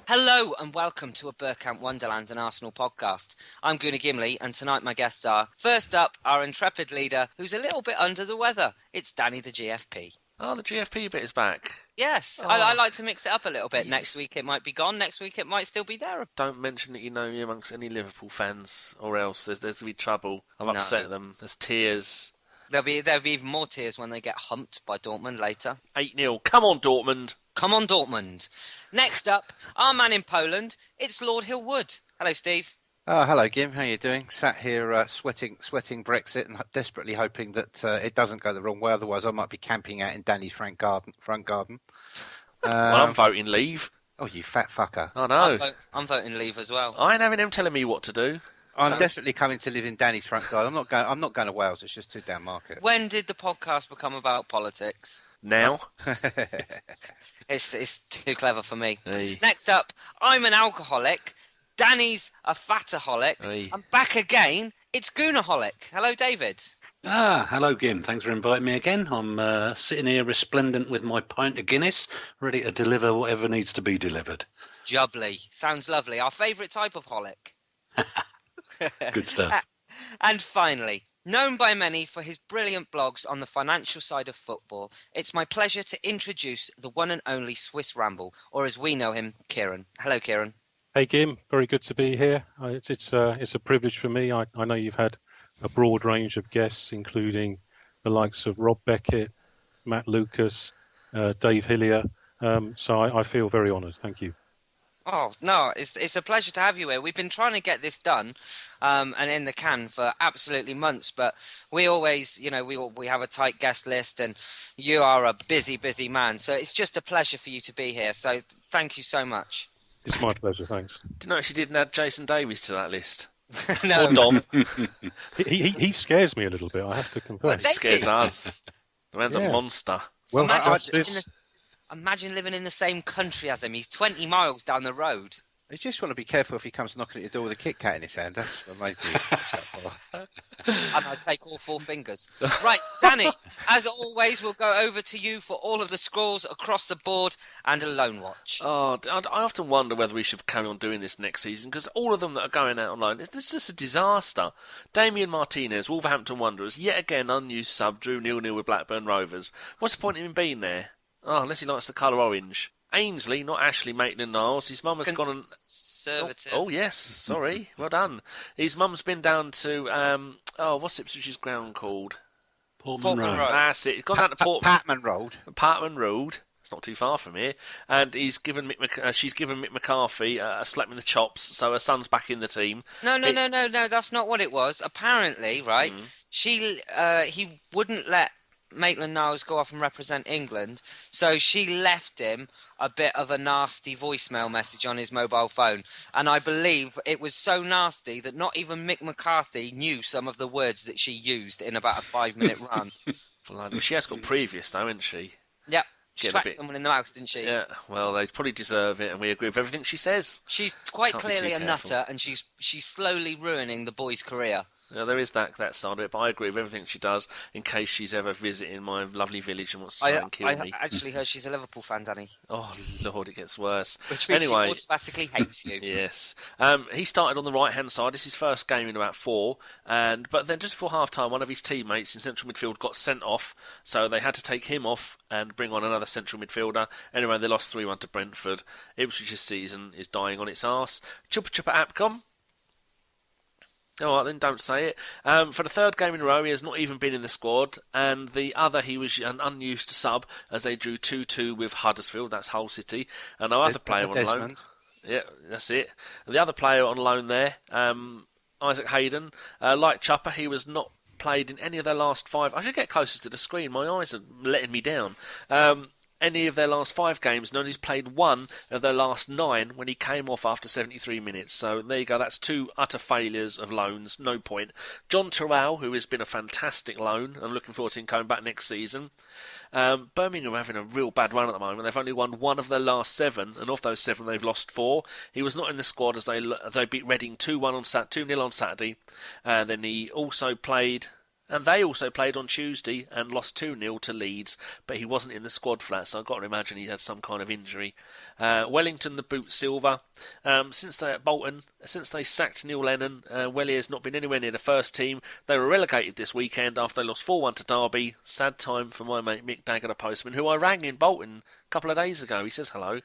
Hello and welcome to a Bergkamp Wonderland and Arsenal podcast. I'm Gimli and tonight my guests are, first up, our intrepid leader who's a little bit under the weather. It's Danny the GFP. Oh, the GFP bit is back. Yes, Oh. I like to mix it up a little bit. Next week it might be gone, next week it might still be there. Don't mention that you know me amongst any Liverpool fans or else there's going to be trouble. I've upset them. There's tears. There'll be even more tears when they get humped by Dortmund later. 8-0. Come on, Dortmund. Come on, Dortmund. Next up, our man in Poland, it's Lord Hillwood. Hello, Steve. Hello, Gim. How you doing? Sat here sweating Brexit and desperately hoping that it doesn't go the wrong way. Otherwise, I might be camping out in Danny's front garden. Well, I'm voting leave. Oh, you fat fucker. I know. I'm voting leave as well. I ain't having them telling me what to do. I'm definitely coming to live in Danny's front garden. I'm not going to Wales. It's just too damn market. When did the podcast become about politics? Now. It's too clever for me. Hey. Next up, I'm an alcoholic. Danny's a fataholic. Hey. I'm back again. It's Goonaholic. Hello, David. Hello, Gim. Thanks for inviting me again. I'm sitting here resplendent with my pint of Guinness, ready to deliver whatever needs to be delivered. Jubbly. Sounds lovely. Our favourite type of holic. Good stuff. And finally, known by many for his brilliant blogs on the financial side of football, it's my pleasure to introduce the one and only Swiss Ramble, or as we know him, Kieron. Hello, Kieron. Hey, Gim. Very good to be here. It's a privilege for me. I know you've had a broad range of guests, including the likes of Rob Beckett, Matt Lucas, Dave Hillier. So I feel very honoured. Thank you. Oh, no, it's a pleasure to have you here. We've been trying to get this done and in the can for absolutely months, but we always, we have a tight guest list and you are a busy, busy man. So it's just a pleasure for you to be here. So thank you so much. It's my pleasure, thanks. Do you know she didn't add Jason Davies to that list? No. Or Dom. He scares me a little bit, I have to confess. He scares us. The man's a monster. Well, Imagine living in the same country as him. He's 20 miles down the road. You just want to be careful if he comes knocking at your door with a Kit Kat in his hand. That's the main thing. Watch out for. And I take all four fingers. Right, Danny, as always, we'll go over to you for all of the scores across the board and a loan watch. Oh, I often wonder whether we should carry on doing this next season because all of them that are going out on loan, it's just a disaster. Damian Martinez, Wolverhampton Wanderers, yet again unused sub, drew 0-0 with Blackburn Rovers. What's the point in him being there? Oh, unless he likes the colour orange. Ainsley, not Ashley Maitland-Niles. His mum has gone and... Conservative. Oh, yes. Sorry. Well done. His mum's been down to... what's Ipswich's ground called? Portman Road. That's it. He's gone down to Patman Road. Parkman Road. It's not too far from here. And she's given Mick McCarthy a slap in the chops, so her son's back in the team. No, that's not what it was. Apparently, right, he wouldn't let Maitland-Niles go off and represent England, so she left him a bit of a nasty voicemail message on his mobile phone, and I believe it was so nasty that not even Mick McCarthy knew some of the words that she used in about a 5-minute run. She has got previous though, hasn't she? Yep. She slapped someone in the mouth, didn't she? Yeah, well, they probably deserve it, and we agree with everything she says. She's quite clearly a nutter, and she's slowly ruining the boy's career. Yeah, there is that side of it, but I agree with everything she does in case she's ever visiting my lovely village and wants to try and kill me. I actually heard she's a Liverpool fan, Danny. Oh, Lord, it gets worse. Which means anyway, she automatically hates you. Yes. He started on the right-hand side. It's his first game in about 4. But then just before half-time, one of his teammates in central midfield got sent off, so they had to take him off and bring on another central midfielder. Anyway, they lost 3-1 to Brentford. Ipswich's season is dying on its arse. Chupa Chupa Apcom. All right, then, don't say it. For the third game in a row, he has not even been in the squad, and the other, he was an unused sub as they drew 2-2 with Huddersfield, that's Hull City, and no other player on loan. Yeah, that's it. And the other player on loan there, Isaac Hayden, like Chupper, he was not played in any of their last 5. I should get closer to the screen, my eyes are letting me down. Any of their last 5 games, and he's played 1 of their last 9 when he came off after 73 minutes. So there you go, that's 2 utter failures of loans, no point. John Terrell, who has been a fantastic loan, I'm looking forward to him coming back next season. Birmingham are having a real bad run at the moment. They've only won 1 of their last 7, and of those 7 they've lost 4. He was not in the squad as they beat Reading 2-1 on 2-0 on Saturday. Then he also played And they also played on Tuesday and lost 2-0 to Leeds, but he wasn't in the squad flat, so I've got to imagine he had some kind of injury. Wellington, the boot silver. Since they sacked Neil Lennon, Welly has not been anywhere near the first team. They were relegated this weekend after they lost 4-1 to Derby. Sad time for my mate Mick Dagger, the postman, who I rang in Bolton a couple of days ago. He says hello.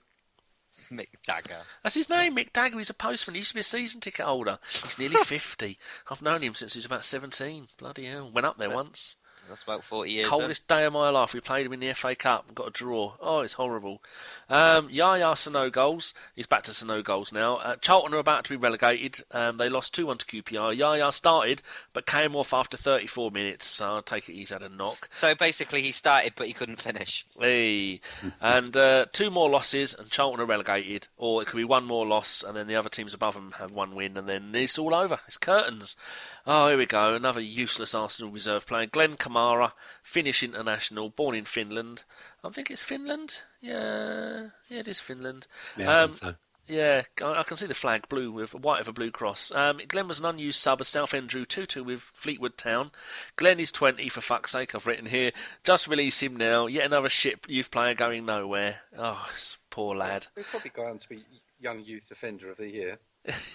Mick Dagger. That's his name, Mick Dagger. He's a postman. He used to be a season ticket holder. He's nearly 50. I've known him since he was about 17. Bloody hell. Went up there once. That's about 40 years. Coldest day of my life. We played him in the FA Cup and got a draw. Oh, it's horrible. Yaya Sano goals. He's back to Sano goals now. Charlton are about to be relegated. They lost 2-1 to QPR. Yaya started but came off after 34 minutes. So I take it he's had a knock. So basically he started but he couldn't finish. Hey. And 2 more losses and Charlton are relegated. Or it could be 1 more loss and then the other teams above them have 1 win and then it's all over. It's curtains. Oh, here we go. Another useless Arsenal reserve player. Glenn Kamara, Finnish international, born in Finland. I think it's Finland. Yeah, it is Finland. Yeah, I think so. Yeah, I can see the flag blue with white of a blue cross. Glenn was an unused sub as Southend drew 2-2 with Fleetwood Town. Glenn is 20, for fuck's sake, I've written here. Just release him now. Yet another shit youth player going nowhere. Oh, poor lad. We've probably got on to be Young Youth Offender of the Year.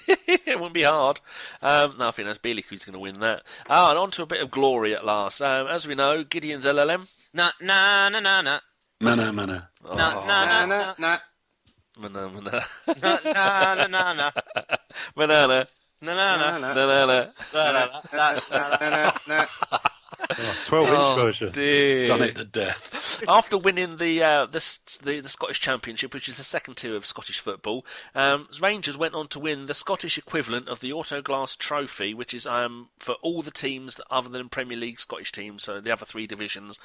It wouldn't be hard. No, I think that's Bielik who's going to win that. And on to a bit of glory at last. As we know, Gideon's LLM. Na na na na na. Mana, mana. Oh. Na na na na. Mana. Na na na na. Banana. Na na na. Banana. 12-inch version. Dear. Done it to death. After winning the Scottish Championship, which is the second tier of Scottish football, Rangers went on to win the Scottish equivalent of the Autoglass Trophy, which is for all the teams other than Premier League Scottish teams, so the other 3 divisions.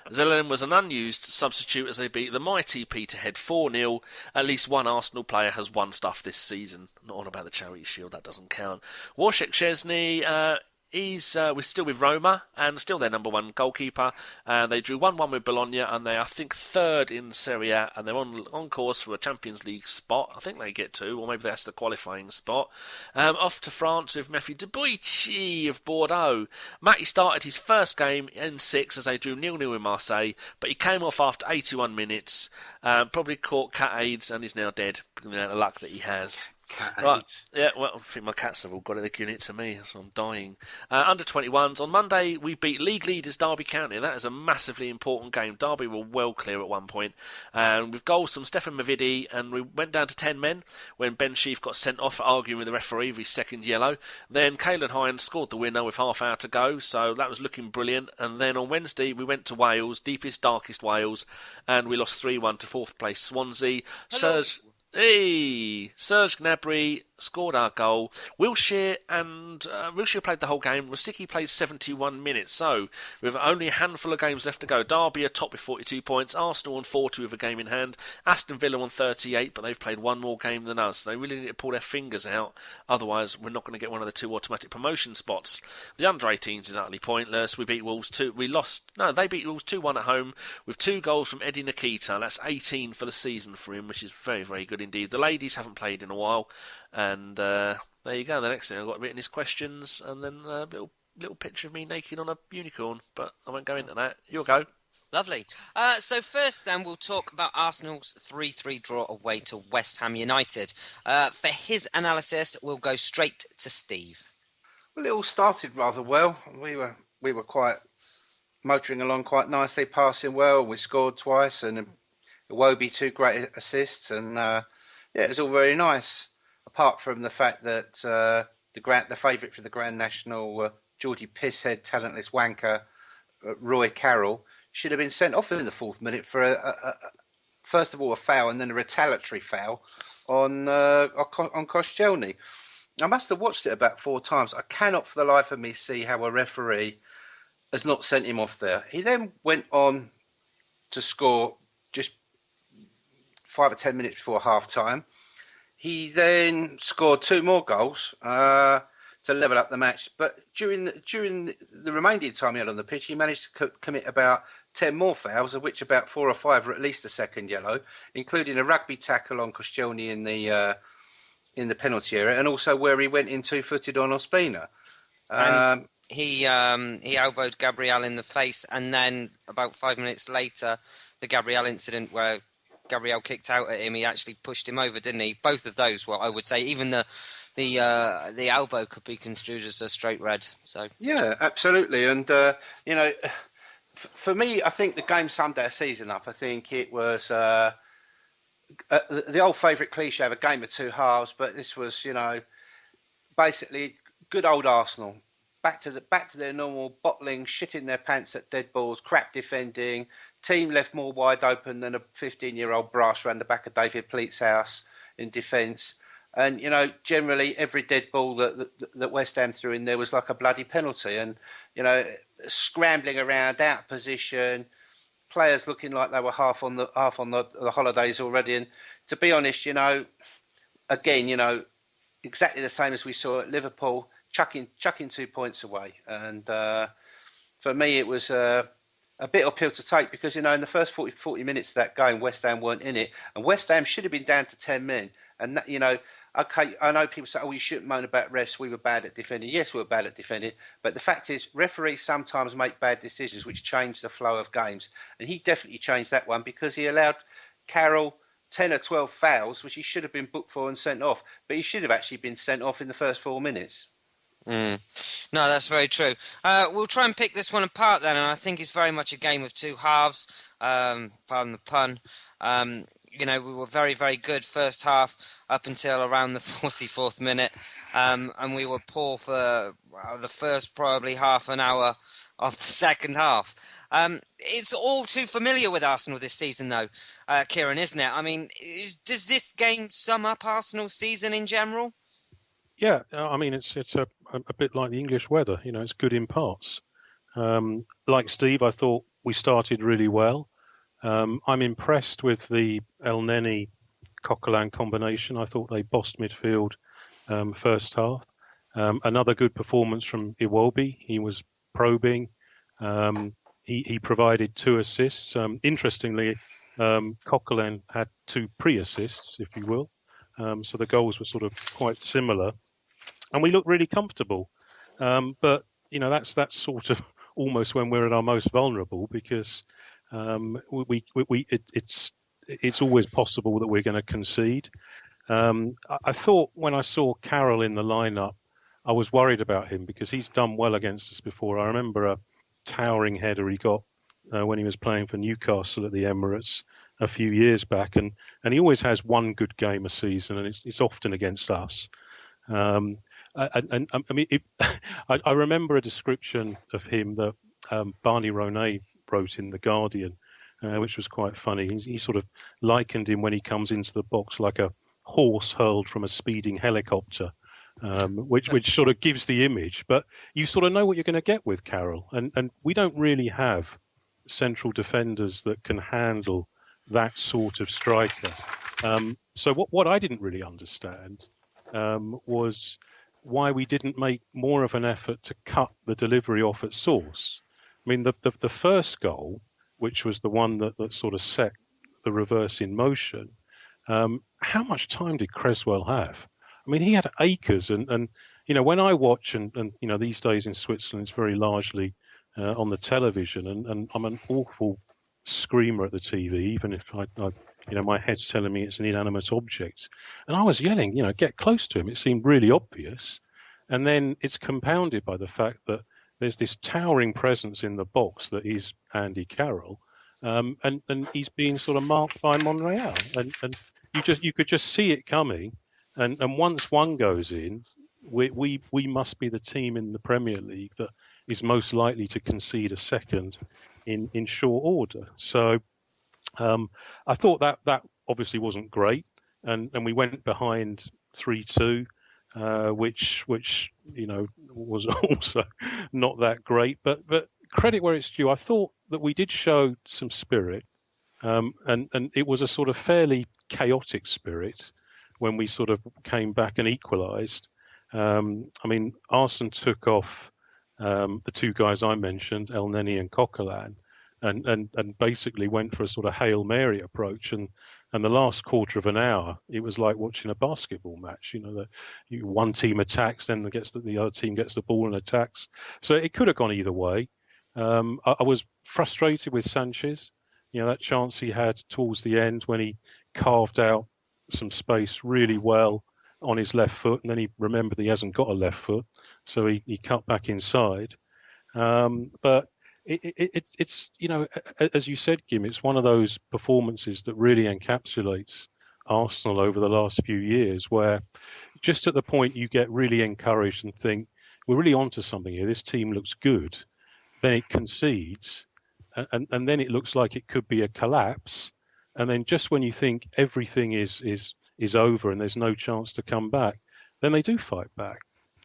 Zelen was an unused substitute as they beat the mighty Peterhead 4-0. At least one Arsenal player has won stuff this season. Not on about the Charity Shield, that doesn't count. Wojciech Szczesny... we're still with Roma and still their number 1 goalkeeper. They drew 1-1 with Bologna and they are, I think, 3rd in Serie A and they're on course for a Champions League spot. I think they get to, or maybe that's the qualifying spot. Off to France with Matthew Debuchy of Bordeaux. Matty started his first game in 6 as they drew 0-0 in Marseille, but he came off after 81 minutes. Probably caught cat AIDS and is now dead, the luck that he has. Right, yeah, well, I think my cats have all got it, they're giving it to me, so I'm dying. Under 21s, on Monday we beat league leaders Derby County. That is a massively important game. Derby were well clear at one point, with goals from Stefan Mavidi, and we went down to 10 men when Ben Sheaf got sent off for arguing with the referee for his second yellow. Then Caelan Hines scored the winner with half hour to go, so that was looking brilliant. And then on Wednesday we went to Wales, deepest, darkest Wales, and we lost 3-1 to 4th place Swansea. Serge Gnabry scored our goal. Wilshere played the whole game. Rosicky played 71 minutes. So, with only a handful of games left to go, Derby are top with 42 points. Arsenal on 40 with a game in hand. Aston Villa on 38, but they've played 1 more game than us. They really need to pull their fingers out. Otherwise, we're not going to get one of the 2 automatic promotion spots. The under-18s is utterly pointless. We beat Wolves they beat Wolves 2-1 at home with 2 goals from Eddie Nikita. That's 18 for the season for him, which is very, very good indeed. The ladies haven't played in a while. And there you go. The next thing I've got written is questions, and then a little picture of me naked on a unicorn. But I won't go into that. You'll go. Lovely. So first, then, we'll talk about Arsenal's 3-3 draw away to West Ham United. For his analysis, we'll go straight to Steve. Well, it all started rather well. We were quite motoring along quite nicely, passing well. We scored twice, and Iwobi 2 great assists, and it was all very nice. Apart from the fact that the favourite for the Grand National, Geordie Pisshead, talentless wanker, Roy Carroll, should have been sent off in the 4th minute for first of all a foul and then a retaliatory foul on Koscielny. I must have watched it about 4 times. I cannot for the life of me see how a referee has not sent him off there. He then went on to score just 5 or 10 minutes before half time. He then scored 2 more goals to level up the match. But during the remaining time he had on the pitch, he managed to commit about 10 more fouls, of which about 4 or 5 were at least a second yellow, including a rugby tackle on Koscielny in the penalty area, and also where he went in 2-footed on Ospina. And he elbowed Gabriel in the face, and then about 5 minutes later, the Gabriel incident where Gabriel kicked out at him, he actually pushed him over, didn't he? Both of those, I would say, even the elbow could be construed as a straight red. So yeah, absolutely. And for me, I think the game summed our season up. I think it was the old favourite cliche of a game of two halves, but this was, basically good old Arsenal back to their normal bottling, shitting their pants at dead balls, crap defending. Team left more wide open than a 15-year-old brass around the back of David Pleat's house in defence. And generally every dead ball that West Ham threw in there was like a bloody penalty. And scrambling around, out of position, players looking like they were half on the holidays already. And to be honest, again, exactly the same as we saw at Liverpool, chucking 2 points away. And for me, it was a bitter pill to take because, in the first 40 minutes of that game, West Ham weren't in it. And West Ham should have been down to 10 men. And, okay, I know people say, you shouldn't moan about refs. We were bad at defending. Yes, we were bad at defending. But the fact is, referees sometimes make bad decisions which change the flow of games. And he definitely changed that one because he allowed Carroll 10 or 12 fouls, which he should have been booked for and sent off. But he should have actually been sent off in the first 4 minutes. No, that's very true. We'll try and pick this one apart then, and I think it's very much a game of two halves. Pardon the pun. We were very, very good first half up until around the 44th minute, and we were poor for the first probably half an hour of the second half. It's all too familiar with Arsenal this season, though, Kieron, isn't it? I mean, does this game sum up Arsenal's season in general? Yeah, I mean, it's a bit like the English weather. It's good in parts. Like Steve, I thought we started really well. I'm impressed with the El Neni Coquelin combination. I thought they bossed midfield first half. Another good performance from Iwobi. He was probing. He provided 2 assists. Interestingly, Coquelin had 2 pre-assists, if you will. So the goals were sort of quite similar. And we looked really comfortable. But, that's sort of almost when we're at our most vulnerable because it's always possible that we're going to concede. I thought when I saw Carroll in the lineup, I was worried about him because he's done well against us before. I remember a towering header he got when he was playing for Newcastle at the Emirates a few years back, and he always has one good game a season, and it's often against us. I mean, I remember a description of him that Barney Ronay wrote in The Guardian, which was quite funny. He sort of likened him when he comes into the box like a horse hurled from a speeding helicopter, which sort of gives the image. But you sort of know what you're going to get with Carroll, and we don't really have central defenders that can handle that sort of striker. So what I didn't really understand was why we didn't make more of an effort to cut the delivery off at source. I mean, the first goal, which was the one that sort of set the reverse in motion, how much time did Cresswell have? I mean, he had acres, and when I watch, and these days in Switzerland, it's very largely on the television, and I'm an awful screamer at the TV, even if my head's telling me it's an inanimate object. And I was yelling, get close to him. It seemed really obvious. And then it's compounded by the fact that there's this towering presence in the box that is Andy Carroll, and he's being sort of marked by Monreal, and you could just see it coming, and once one goes in, we must be the team in the Premier League that is most likely to concede a second in short order. So I thought that obviously wasn't great, and we went behind 3-2. Which was also not that great, but credit where it's due. I thought that we did show some spirit, and it was a sort of fairly chaotic spirit when we sort of came back and equalised. I mean, Arsene took off the 2 guys I mentioned, El Neni and Coquelin, and basically went for a sort of Hail Mary approach, and And the last quarter of an hour, it was like watching a basketball match. One team attacks, then the other team gets the ball and attacks. So it could have gone either way. I was frustrated with Sanchez. That chance he had towards the end when he carved out some space really well on his left foot, and then he remembered that he hasn't got a left foot, so he cut back inside. But it's as you said, Gim, it's one of those performances that really encapsulates Arsenal over the last few years, where just at the point you get really encouraged and think we're really onto something here. This team looks good. Then it concedes, and then it looks like it could be a collapse. And then just when you think everything is over and there's no chance to come back, then they do fight back.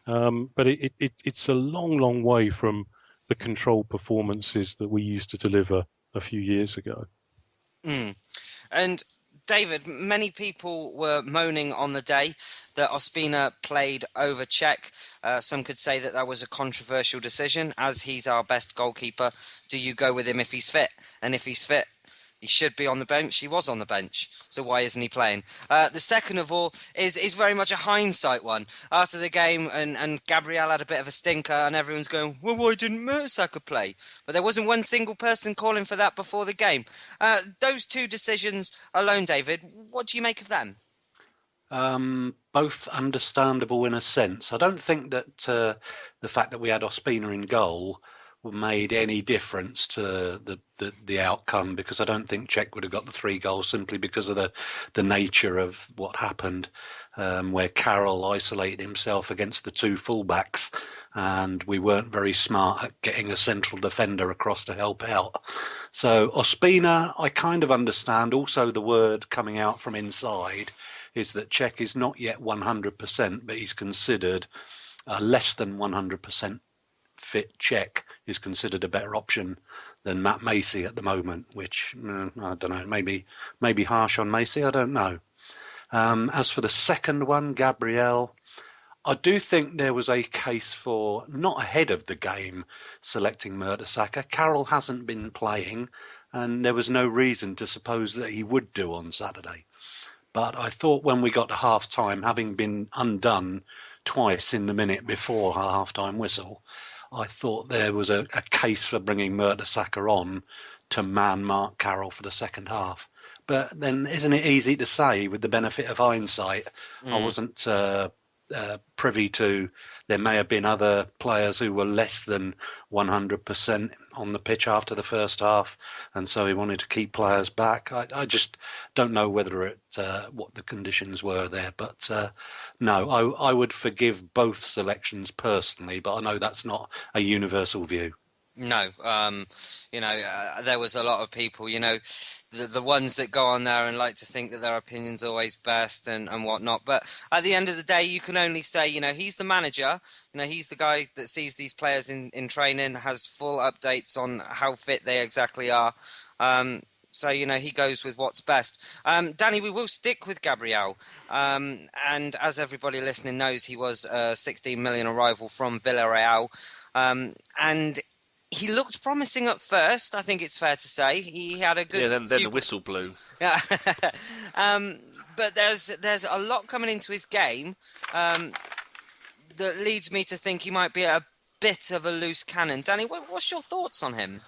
But it's a long, long way from the controlled performances that we used to deliver a few years ago. And David, many people were moaning on the day that Ospina played over Cech. Some could say that was a controversial decision, as he's our best goalkeeper. Do you go with him if he's fit? And if he's fit, he should be on the bench. He was on the bench. So why isn't he playing? The second of all is very much a hindsight one. After the game, and Gabriel had a bit of a stinker, and everyone's going, well, why didn't Mertesacker play? But there wasn't one single person calling for that before the game. Those two decisions alone, David, what do you make of them? Both understandable in a sense. I don't think that the fact that we had Ospina in goal made any difference to the outcome, because I don't think Cech would have got the 3 goals simply because of the nature of what happened, where Carroll isolated himself against the 2 fullbacks, and we weren't very smart at getting a central defender across to help out. So Ospina, I kind of understand. Also, the word coming out from inside is that Cech is not yet 100%, but he's considered less than 100% fit. Cech is considered a better option than Matt Macey at the moment, which I don't know, maybe harsh on Macey, I don't know. As for the second one, Gabriel, I do think there was a case for, not ahead of the game, selecting Mertesacker. Carroll hasn't been playing, and there was no reason to suppose that he would do on Saturday. But I thought when we got to half-time, having been undone twice in the minute before a half-time whistle, I thought there was a case for bringing Mertesacker on to man-mark Carroll for the second half. But then isn't it easy to say with the benefit of hindsight? I wasn't privy to, there may have been other players who were less than 100% on the pitch after the first half, and so he wanted to keep players back. I just don't know whether what the conditions were there, but no, I would forgive both selections personally, but I know that's not a universal view. No, there was a lot of people, the ones that go on there and like to think that their opinion's always best and whatnot. But at the end of the day, you can only say, he's the manager. He's the guy that sees these players in training, has full updates on how fit they exactly are. So, he goes with what's best. Danny, we will stick with Gabriel. And as everybody listening knows, he was a 16 million arrival from Villarreal. And he looked promising at first, I think it's fair to say. He had a good... Yeah, then the whistle blew. Yeah. But there's a lot coming into his game that leads me to think he might be a bit of a loose cannon. Danny, what's your thoughts on him?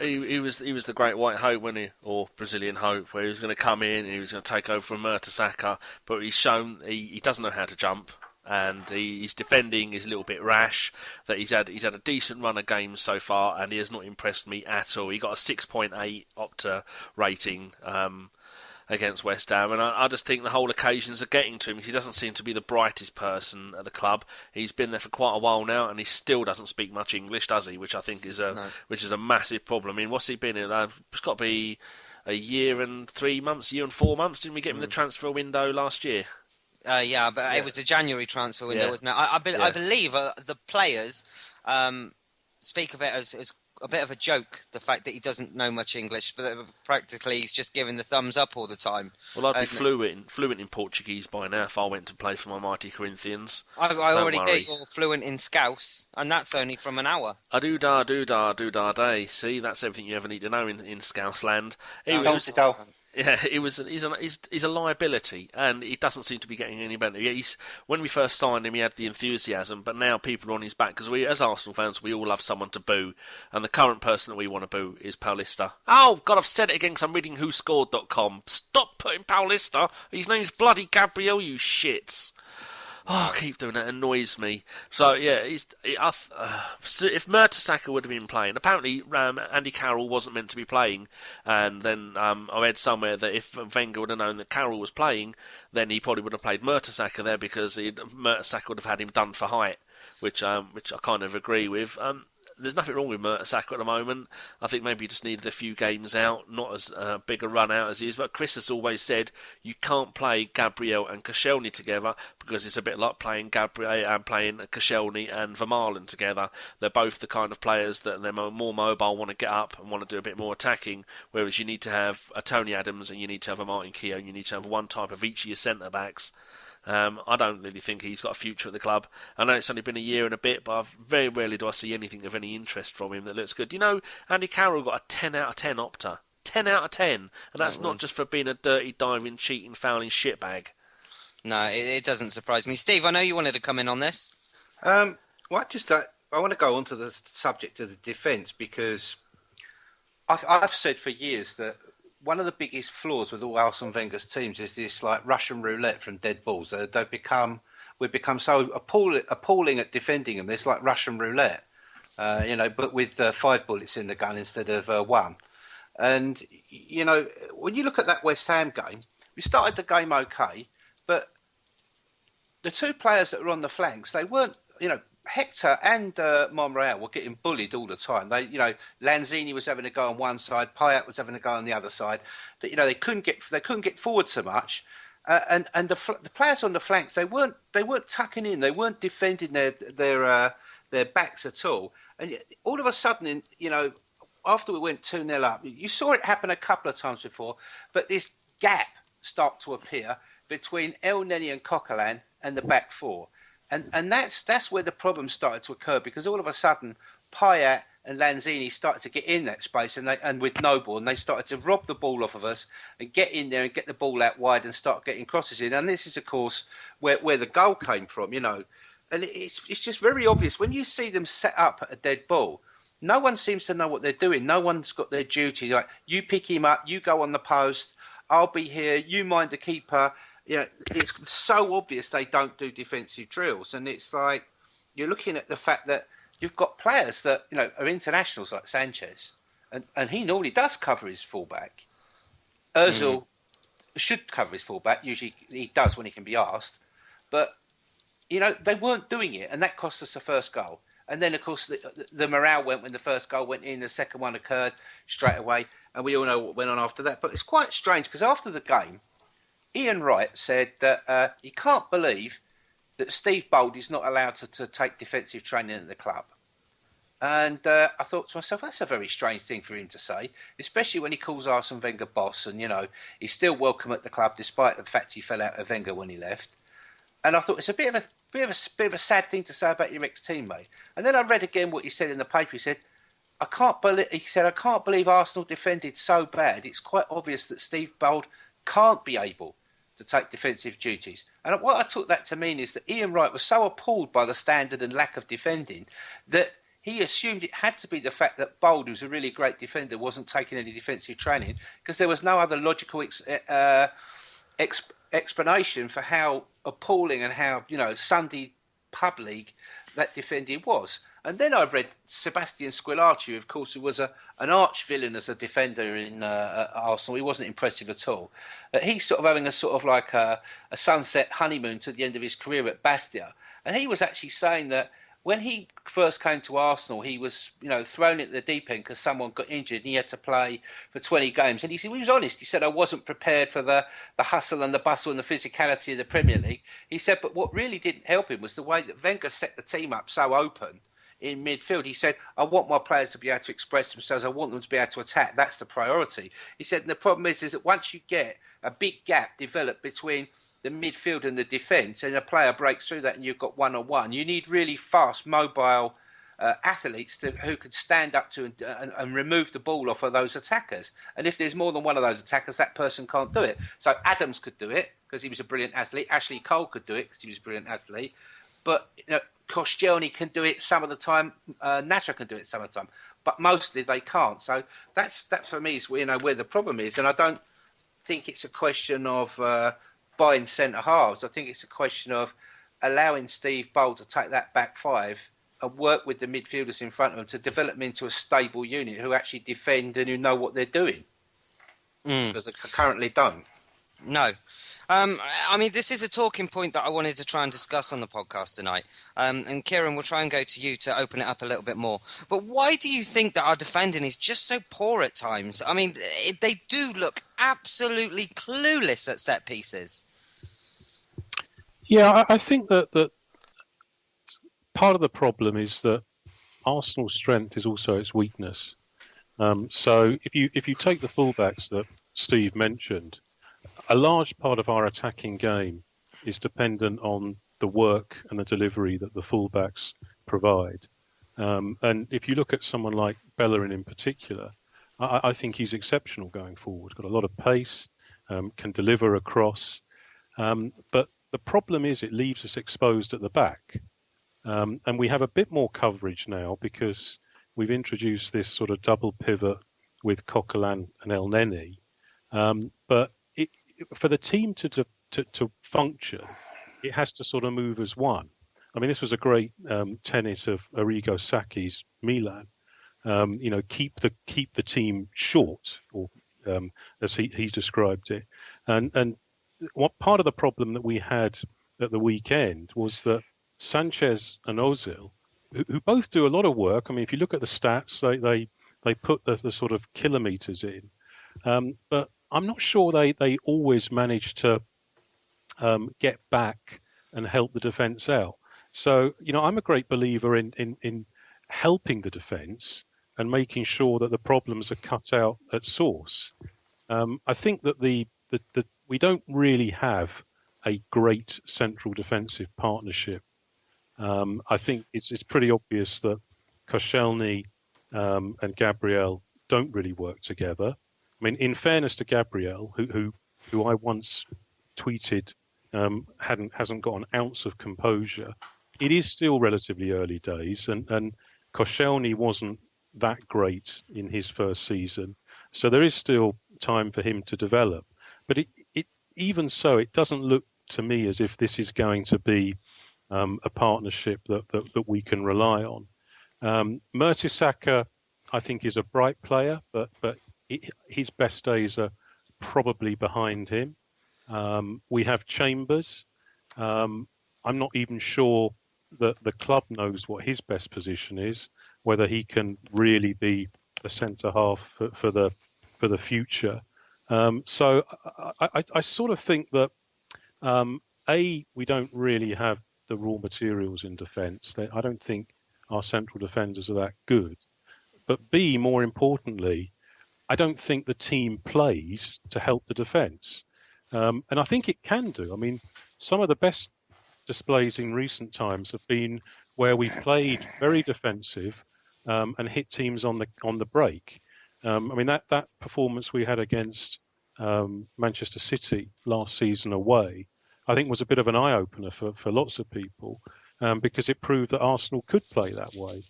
He was the great white hope, wasn't he? Or Brazilian hope, where he was going to come in and he was going to take over from Mertesacker, but he's shown he doesn't know how to jump. And his defending is a little bit rash. That he's had a decent run of games so far, and he has not impressed me at all. He got a 6.8 Opta rating against West Ham, and I just think the whole occasions are getting to him. He doesn't seem to be the brightest person at the club. He's been there for quite a while now, and he still doesn't speak much English, does he? Which I think is a massive problem. I mean, what's he been in? It's got to be a year and 3 months, year and 4 months. Didn't we get him in the transfer window last year? It was a January transfer window, wasn't it? I believe the players speak of it as a bit of a joke, the fact that he doesn't know much English, but practically he's just giving the thumbs up all the time. Well, I'd be fluent in Portuguese by now if I went to play for my mighty Corinthians. I already hear you're fluent in Scouse, and that's only from an hour. Do-da, do-da, do-da, day. See, that's everything you ever need to know in Scouse land. Yeah, he's a liability, and he doesn't seem to be getting any better. When we first signed him, he had the enthusiasm, but now people are on his back because we, as Arsenal fans, we all love someone to boo, and the current person that we want to boo is Paulista. Oh God, I've said it again because I'm reading WhoScored.com. Stop putting Paulista. His name's bloody Gabriel. You shits. Oh, keep doing that. It annoys me. So, yeah, if Mertesacker would have been playing, apparently Andy Carroll wasn't meant to be playing, and then I read somewhere that if Wenger would have known that Carroll was playing, then he probably would have played Mertesacker there because Mertesacker would have had him done for height, which I kind of agree with. There's nothing wrong with Mertesacker at the moment. I think maybe he just needed a few games out, not as big a run out as he is. But Chris has always said you can't play Gabriel and Koscielny together because it's a bit like playing Gabriel and playing Koscielny and Vermaelen together. They're both the kind of players that they're more mobile, want to get up and want to do a bit more attacking, whereas you need to have a Tony Adams and you need to have a Martin Keown. You need to have one type of each of your centre-backs. I don't really think he's got a future at the club. I know it's only been a year and a bit, but very rarely do I see anything of any interest from him that looks good. You know, Andy Carroll got a 10 out of 10 Opta. 10 out of 10. And that's not just for being a dirty, diving, cheating, fouling shitbag. No, it doesn't surprise me. Steve, I know you wanted to come in on this. Well, I want to go on to the subject of the defence because I've said for years that one of the biggest flaws with all Arsene Wenger's teams is this like Russian roulette from dead balls. We've become so appalling at defending them. It's like Russian roulette, but with 5 bullets in the gun instead of 1. And when you look at that West Ham game, we started the game okay, but the 2 players that were on the flanks, they weren't, Hector and Monreal were getting bullied all the time. Lanzini was having a go on one side, Payet was having a go on the other side. They couldn't get forward so much, and the players on the flanks they weren't tucking in, they weren't defending their backs at all. And all of a sudden, after we went 2-0 up, you saw it happen a couple of times before, but this gap start to appear between El Neni and Coquelin and the back 4. And that's where the problem started to occur because all of a sudden Payet and Lanzini started to get in that space and with no ball, and they started to rob the ball off of us and get in there and get the ball out wide and start getting crosses in. And this is of course where the goal came from, And it's just very obvious when you see them set up at a dead ball. No one seems to know what they're doing. No one's got their duty. Like you pick him up, you go on the post. I'll be here. You mind the keeper. It's so obvious they don't do defensive drills, and it's like you're looking at the fact that you've got players that are internationals like Sanchez, and he normally does cover his fullback. Özil should cover his fullback. Usually he does when he can be asked, but they weren't doing it, and that cost us the first goal. And then of course the morale went when the first goal went in. The second one occurred straight away, and we all know what went on after that. But it's quite strange because after the game, Ian Wright said that he can't believe that Steve Bold is not allowed to take defensive training at the club. And I thought to myself, that's a very strange thing for him to say, especially when he calls Arsene Wenger boss and, he's still welcome at the club despite the fact he fell out of Wenger when he left. And I thought it's a bit of a sad thing to say about your ex-teammate. And then I read again what he said in the paper. He said, I can't believe Arsenal defended so bad. It's quite obvious that Steve Bold can't be able to take defensive duties. And what I took that to mean is that Ian Wright was so appalled by the standard and lack of defending that he assumed it had to be the fact that Bold, who's a really great defender, wasn't taking any defensive training because there was no other logical explanation for how appalling and how, Sunday pub league that defending was. And then I read Sebastian Squillaci, of course, who was an arch villain as a defender in Arsenal. He wasn't impressive at all. He's sort of having a sunset honeymoon to the end of his career at Bastia. And he was actually saying that when he first came to Arsenal, he was, thrown into the deep end because someone got injured and he had to play for 20 games. And he was honest. He said, I wasn't prepared for the hustle and the bustle and the physicality of the Premier League. He said, but what really didn't help him was the way that Wenger set the team up so open in midfield. He said, I want my players to be able to express themselves. I want them to be able to attack. That's the priority. He said, and the problem is that once you get a big gap developed between the midfield and the defence and a player breaks through that and you've got one-on-one, you need really fast, mobile athletes who could stand up to and remove the ball off of those attackers. And if there's more than one of those attackers, that person can't do it. So Adams could do it because he was a brilliant athlete. Ashley Cole could do it because he was a brilliant athlete. But Koscielny can do it some of the time. Nacho can do it some of the time. But mostly they can't. So that for me is where the problem is. And I don't think it's a question of buying centre halves. I think it's a question of allowing Steve Bold to take that back five and work with the midfielders in front of them to develop them into a stable unit who actually defend and who know what they're doing. Because they currently don't. No. I mean, this is a talking point that I wanted to try and discuss on the podcast tonight. And Kieron, we'll try and go to you to open it up a little bit more. But why do you think that our defending is just so poor at times? I mean, they do look absolutely clueless at set pieces. Yeah, I think that part of the problem is that Arsenal's strength is also its weakness. So if you take the fullbacks that Steve mentioned, a large part of our attacking game is dependent on the work and the delivery that the fullbacks provide. And if you look at someone like Bellerin in particular, I think he's exceptional going forward. Got a lot of pace, can deliver across. But the problem is it leaves us exposed at the back. And we have a bit more coverage now because we've introduced this sort of double pivot with Coquelin and El Neni. But for the team to function, it has to sort of move as one. I mean, this was a great tenet of Arrigo Sacchi's Milan. Keep the team short, or as he described it. And what part of the problem that we had at the weekend was that Sanchez and Ozil, who both do a lot of work. I mean, if you look at the stats, they put the sort of kilometres in, but I'm not sure they always manage to get back and help the defence out. So, I'm a great believer in helping the defence and making sure that the problems are cut out at source. I think that we don't really have a great central defensive partnership. I think it's pretty obvious that Koscielny and Gabriel don't really work together. I mean, in fairness to Gabriel, who I once tweeted hasn't got an ounce of composure, it is still relatively early days, and Koscielny wasn't that great in his first season, so there is still time for him to develop. But even so, it doesn't look to me as if this is going to be a partnership that we can rely on. Mertesacker, I think, is a bright player, but his best days are probably behind him. We have Chambers. I'm not even sure that the club knows what his best position is, whether he can really be a centre half for the future. So I sort of think that we don't really have the raw materials in defence. I don't think our central defenders are that good. But B, more importantly, I don't think the team plays to help the defence. And I think it can do. I mean, some of the best displays in recent times have been where we played very defensive and hit teams on the break. I mean, that performance we had against Manchester City last season away, I think was a bit of an eye-opener for lots of people because it proved that Arsenal could play that way.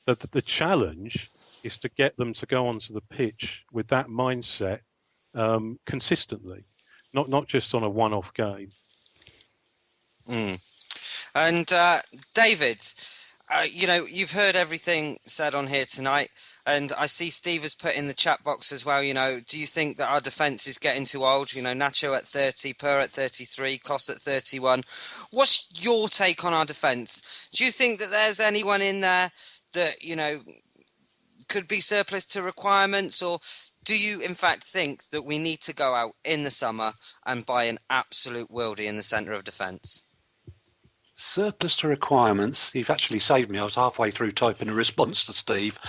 The challenge is to get them to go onto the pitch with that mindset consistently, not just on a one-off game. And David, you've heard everything said on here tonight, and I see Steve has put in the chat box as well, do you think that our defence is getting too old? Nacho at 30, Per at 33, Kos at 31. What's your take on our defence? Do you think that there's anyone in there that, could be surplus to requirements, or do you in fact think that we need to go out in the summer and buy an absolute worldie in the centre of defence? Surplus to requirements. You've actually saved me. I was halfway through typing a response to Steve.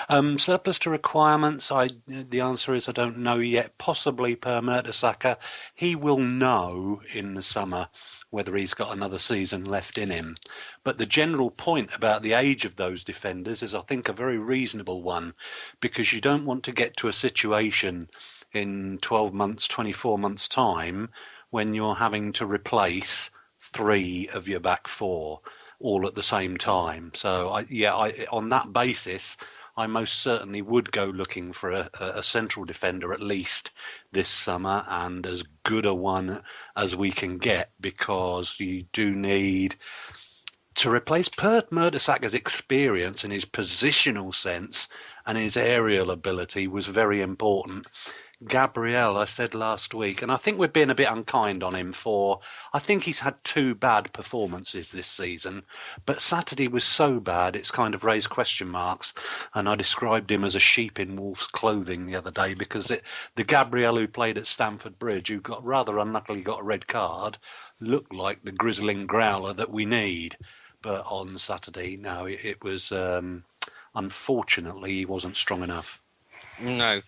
Surplus to requirements. The answer is I don't know yet. Possibly per Mertesacker. He will know in the summer whether he's got another season left in him. But the general point about the age of those defenders is, I think, a very reasonable one, because you don't want to get to a situation in 12 months, 24 months' time when you're having to replace 3 of your back 4 all at the same time. So, on that basis, I most certainly would go looking for a central defender at least this summer, and as good a one as we can get, because you do need to replace Mertesacker's experience and his positional sense and his aerial ability was very important. Gabriel, I said last week, and I think we're being a bit unkind on him I think he's had 2 bad performances this season, but Saturday was so bad it's kind of raised question marks, and I described him as a sheep in wolf's clothing the other day, because the Gabriel who played at Stamford Bridge, who got rather unluckily got a red card, looked like the grizzling growler that we need. But on Saturday, no, it was, unfortunately, he wasn't strong enough. No,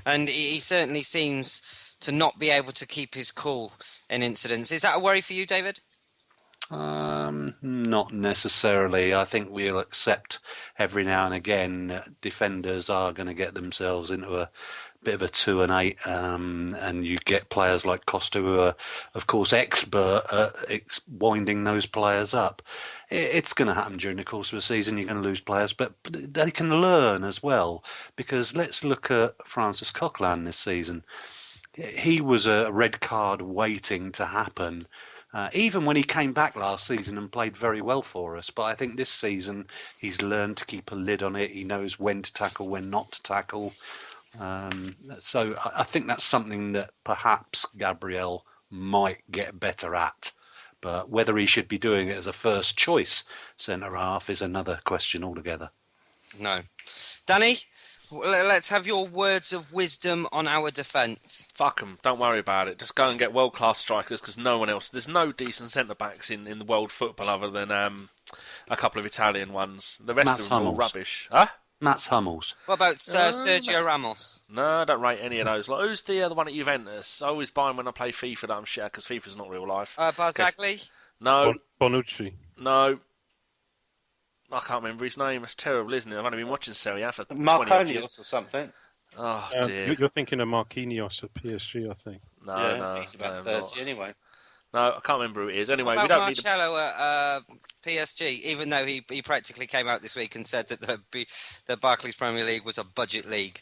and he certainly seems to not be able to keep his cool in incidents. Is that a worry for you, David? Not necessarily. I think we'll accept every now and again defenders are going to get themselves into a bit of a 2 and 8, and you get players like Costa who are, of course, expert at winding those players up. It's going to happen during the course of a season. You're going to lose players, but they can learn as well, because let's look at Francis Coquelin this season. He was a red card waiting to happen. Even when he came back last season and played very well for us. But I think this season he's learned to keep a lid on it. He knows when to tackle, when not to tackle. So I think that's something that perhaps Gabriel might get better at. But whether he should be doing it as a first choice centre-half is another question altogether. No. Danny, let's have your words of wisdom on our defence. Fuck them. Don't worry about it. Just go and get world-class strikers, because no one else... There's no decent centre-backs in the world football other than a couple of Italian ones. The rest of them are all rubbish. Huh? Mats Hummels. What about Sergio Ramos? No, I don't rate any of those. Like, who's the other one at Juventus? I always buy him when I play FIFA, that I'm shit, because FIFA's not real life. Barzagli? No. Bonucci? No. I can't remember his name. It's terrible, isn't it? I've only been watching Serie A for 20 Marquinhos or something. Oh, dear. You're thinking of Marquinhos at PSG, I think. No, he's about 30 anyway. No, I can't remember who it is. Anyway, what about we don't Marcelo at PSG, even though he practically came out this week and said that the Barclays Premier League was a budget league.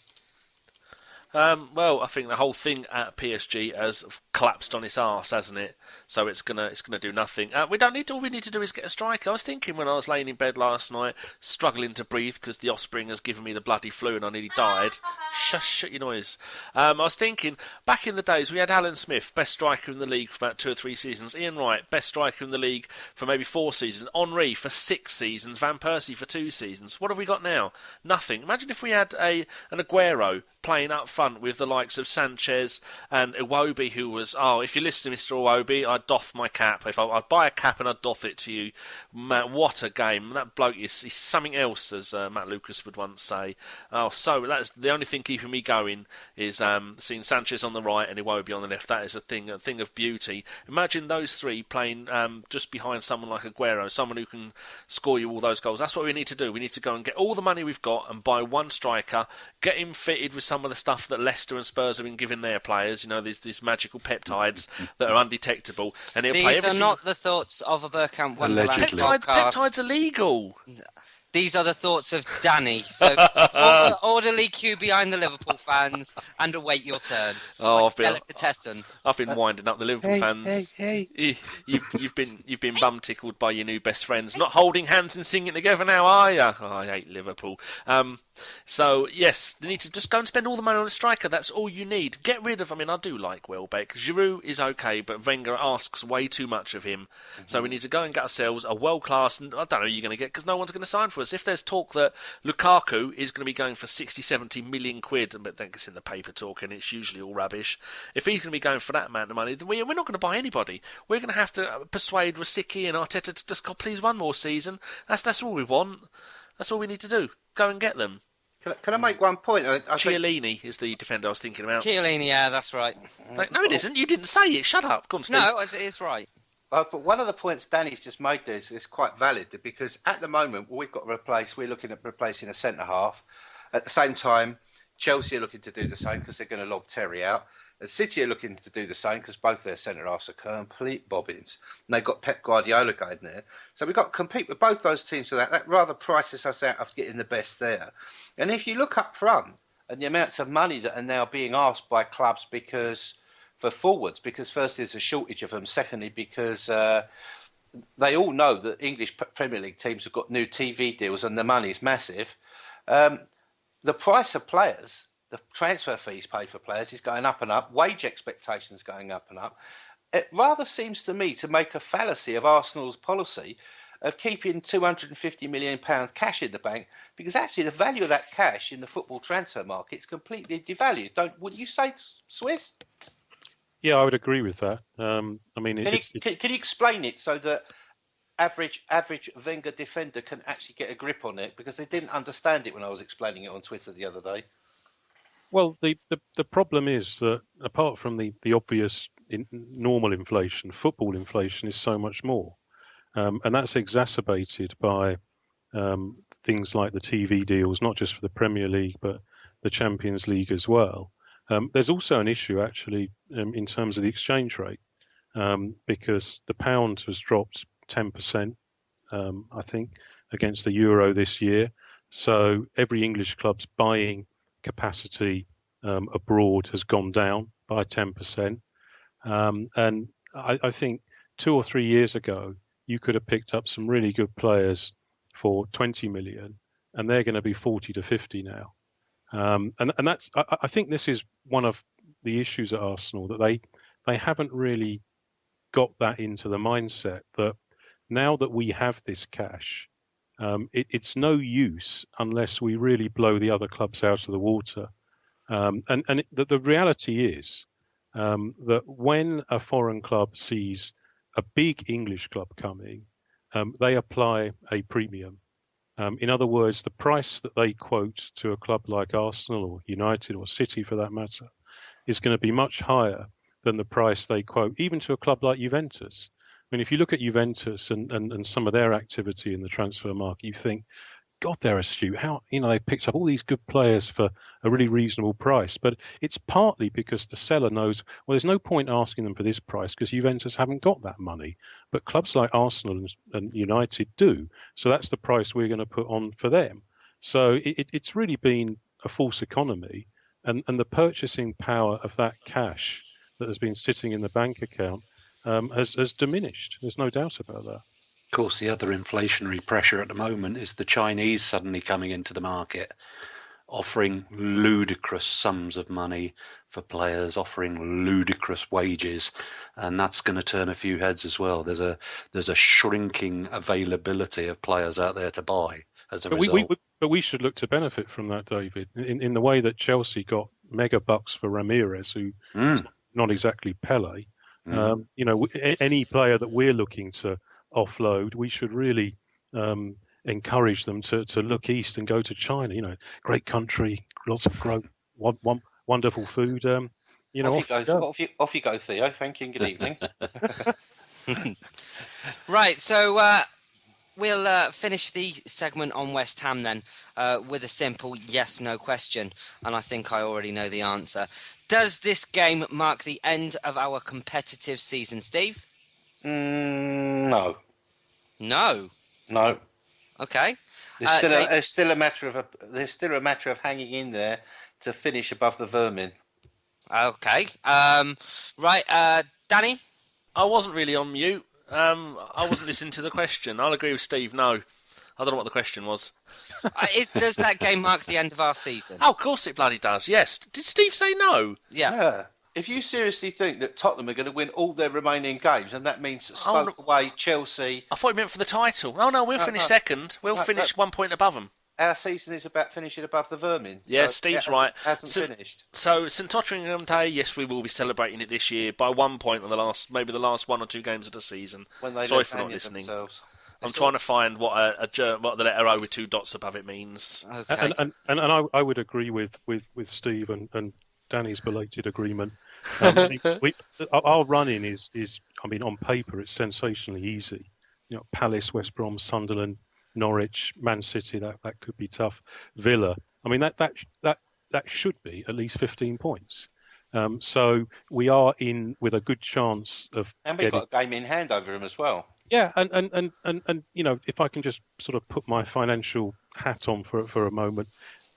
Well, I think the whole thing at PSG has collapsed on its arse, hasn't it? So it's gonna do nothing. We don't need to. All we need to do is get a striker. I was thinking when I was laying in bed last night, struggling to breathe because the offspring has given me the bloody flu and I nearly died. Shut your noise. I was thinking back in the days we had Alan Smith, best striker in the league for about 2 or 3 seasons. Ian Wright, best striker in the league for maybe 4 seasons. Henry for 6 seasons. Van Persie for 2 seasons. What have we got now? Nothing. Imagine if we had an Aguero playing up front with the likes of Sanchez and Iwobi, who was, if you listen to Mr. Iwobi, I'd doff my cap. I'd buy a cap and I'd doff it to you. Matt, what a game. That bloke is something else, as Matt Lucas would once say. So that's the only thing keeping me going is seeing Sanchez on the right and Iwobi on the left. That is a thing of beauty. Imagine those 3 playing just behind someone like Aguero, someone who can score you all those goals. That's what we need to do. We need to go and get all the money we've got and buy one striker, get him fitted with some of the stuff that Leicester and Spurs have been giving their players, these magical peptides that are undetectable. And These are not the thoughts of a Bergkamp Wonderland podcast. Peptides are legal. These are the thoughts of Danny. So orderly queue behind the Liverpool fans and await your turn. Delicatessen. I've been winding up the Liverpool fans. Hey. You've been bum tickled by your new best friends. Not holding hands and singing together now, are you? Oh, I hate Liverpool. So yes, they need to just go and spend all the money on a striker. That's all you need. Get rid of. I do like Welbeck. Giroud is okay, but Wenger asks way too much of him. Mm-hmm. So we need to go and get ourselves a world-class. I don't know who you're going to get because no one's going to sign for us. If there's talk that Lukaku is going to be going for 60, 70 million quid, that gets in the paper talk, and it's usually all rubbish. If he's going to be going for that amount of money, then we're not going to buy anybody. We're going to have to persuade Rosicky and Arteta to just please one more season. That's all we want. That's all we need to do. Go and get them. Can I make one point? Chiellini is the defender I was thinking about. Chiellini, yeah, that's right. No, it isn't. You didn't say it. Shut up. Go on, Steve. No, it's right. But one of the points Danny's just made there is quite valid, because at the moment we're looking at replacing a centre-half. At the same time, Chelsea are looking to do the same because they're going to lob Terry out. And City are looking to do the same because both their centre-halves are complete bobbins. And they've got Pep Guardiola going there. So we've got to compete with both those teams for that. That rather prices us out of getting the best there. And if you look up front and the amounts of money that are now being asked by clubs for forwards, because firstly there's a shortage of them, secondly because they all know that English Premier League teams have got new TV deals and the money's massive. The price of players, the transfer fees paid for players is going up and up, wage expectations going up and up. It rather seems to me to make a fallacy of Arsenal's policy of keeping £250 million cash in the bank, because actually the value of that cash in the football transfer market is completely devalued. Wouldn't you say, Swiss? Yeah, I would agree with that. Can you explain it so that average Wenger defender can actually get a grip on it? Because they didn't understand it when I was explaining it on Twitter the other day. Well, the problem is that apart from the obvious normal inflation, football inflation is so much more. And that's exacerbated by things like the TV deals, not just for the Premier League, but the Champions League as well. There's also an issue, actually, in terms of the exchange rate, because the pound has dropped 10%, I think, against the euro this year. So every English club's buying capacity abroad has gone down by 10%. And I think 2 or 3 years ago, you could have picked up some really good players for 20 million, and they're going to be 40 to 50 now. And that's, I think this is one of the issues at Arsenal, that they haven't really got that into the mindset that now that we have this cash, it's no use unless we really blow the other clubs out of the water. The reality is that when a foreign club sees a big English club coming, they apply a premium. In other words, the price that they quote to a club like Arsenal or United or City, for that matter, is going to be much higher than the price they quote even to a club like Juventus. I mean, if you look at Juventus and some of their activity in the transfer market, you think, God, they're astute. How, they picked up all these good players for a really reasonable price. But it's partly because the seller knows, well, there's no point asking them for this price because Juventus haven't got that money. But clubs like Arsenal and United do. So that's the price we're going to put on for them. So it's really been a false economy. And the purchasing power of that cash that has been sitting in the bank account has diminished. There's no doubt about that. Of course, the other inflationary pressure at the moment is the Chinese suddenly coming into the market, offering ludicrous sums of money for players, offering ludicrous wages, and that's going to turn a few heads as well. There's a shrinking availability of players out there to buy as a result. But we should look to benefit from that, David, in the way that Chelsea got mega bucks for Ramirez, who is not exactly Pele. Any player that we're looking to offload, we should really encourage them to look east and go to China. Great country, lots of growth, wonderful food. Off you go, Theo. Thank you and good evening. Right, so we'll finish the segment on West Ham then with a simple yes/no question, and I think I already know the answer. Does this game mark the end of our competitive season, Steve? No. No. Okay. There's still a matter of hanging in there to finish above the vermin. Okay. Right. Danny. I wasn't really on mute. I wasn't listening to the question. I'll agree with Steve. No. I don't know what the question was. Does that game mark the end of our season? Oh, of course it bloody does. Yes. Did Steve say no? Yeah. If you seriously think that Tottenham are going to win all their remaining games, and that means Stoke away, Chelsea... I thought you meant for the title. Oh, no, we'll finish second. We'll finish 1 point above them. our season is about finishing above the vermin. Yeah, So Steve's it right. hasn't finished. So St Tottenham Day, yes, we will be celebrating it this year by 1 point on maybe the last 1 or 2 games of the season. When they Sorry for not listening. themselves. I'm trying to find what what the letter O with 2 dots above it means. Okay. And I would agree with Steve and Danny's belated agreement. Our running is I mean, on paper it's sensationally easy. Palace, West Brom, Sunderland, Norwich, Man City. That could be tough. Villa. I mean, that should be at least 15 points. So we are in with a good chance of. And we've got a game in hand over them as well. Yeah, and if I can just sort of put my financial hat on for a moment,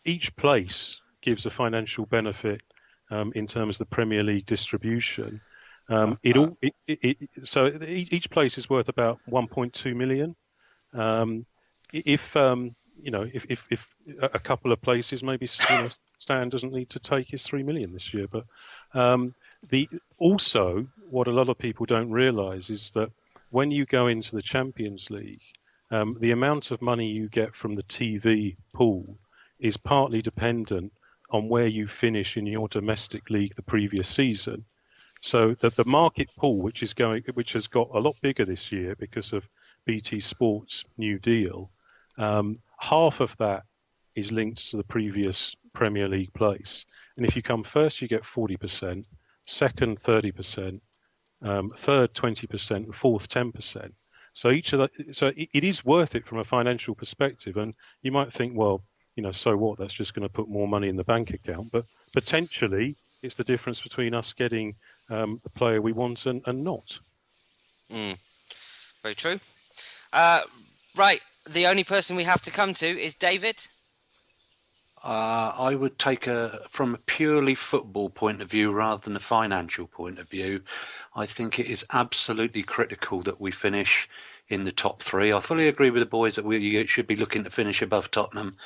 each place gives a financial benefit in terms of the Premier League distribution. So each place is worth about 1.2 million. If a couple of places, maybe Stan doesn't need to take his 3 million this year, but also what a lot of people don't realise is that when you go into the Champions League, the amount of money you get from the TV pool is partly dependent on where you finish in your domestic league the previous season. So the market pool, which has got a lot bigger this year because of BT Sports' new deal, half of that is linked to the previous Premier League place. And if you come first, you get 40%, second 30%, third 20%, and fourth 10%. So it is worth it from a financial perspective. And you might think, well, so what? That's just going to put more money in the bank account. But potentially, it's the difference between us getting the player we want and not. Very true. Right, the only person we have to come to is David. I would take from a purely football point of view rather than a financial point of view. I think it is absolutely critical that we finish in the top 3. I fully agree with the boys that we should be looking to finish above Tottenham,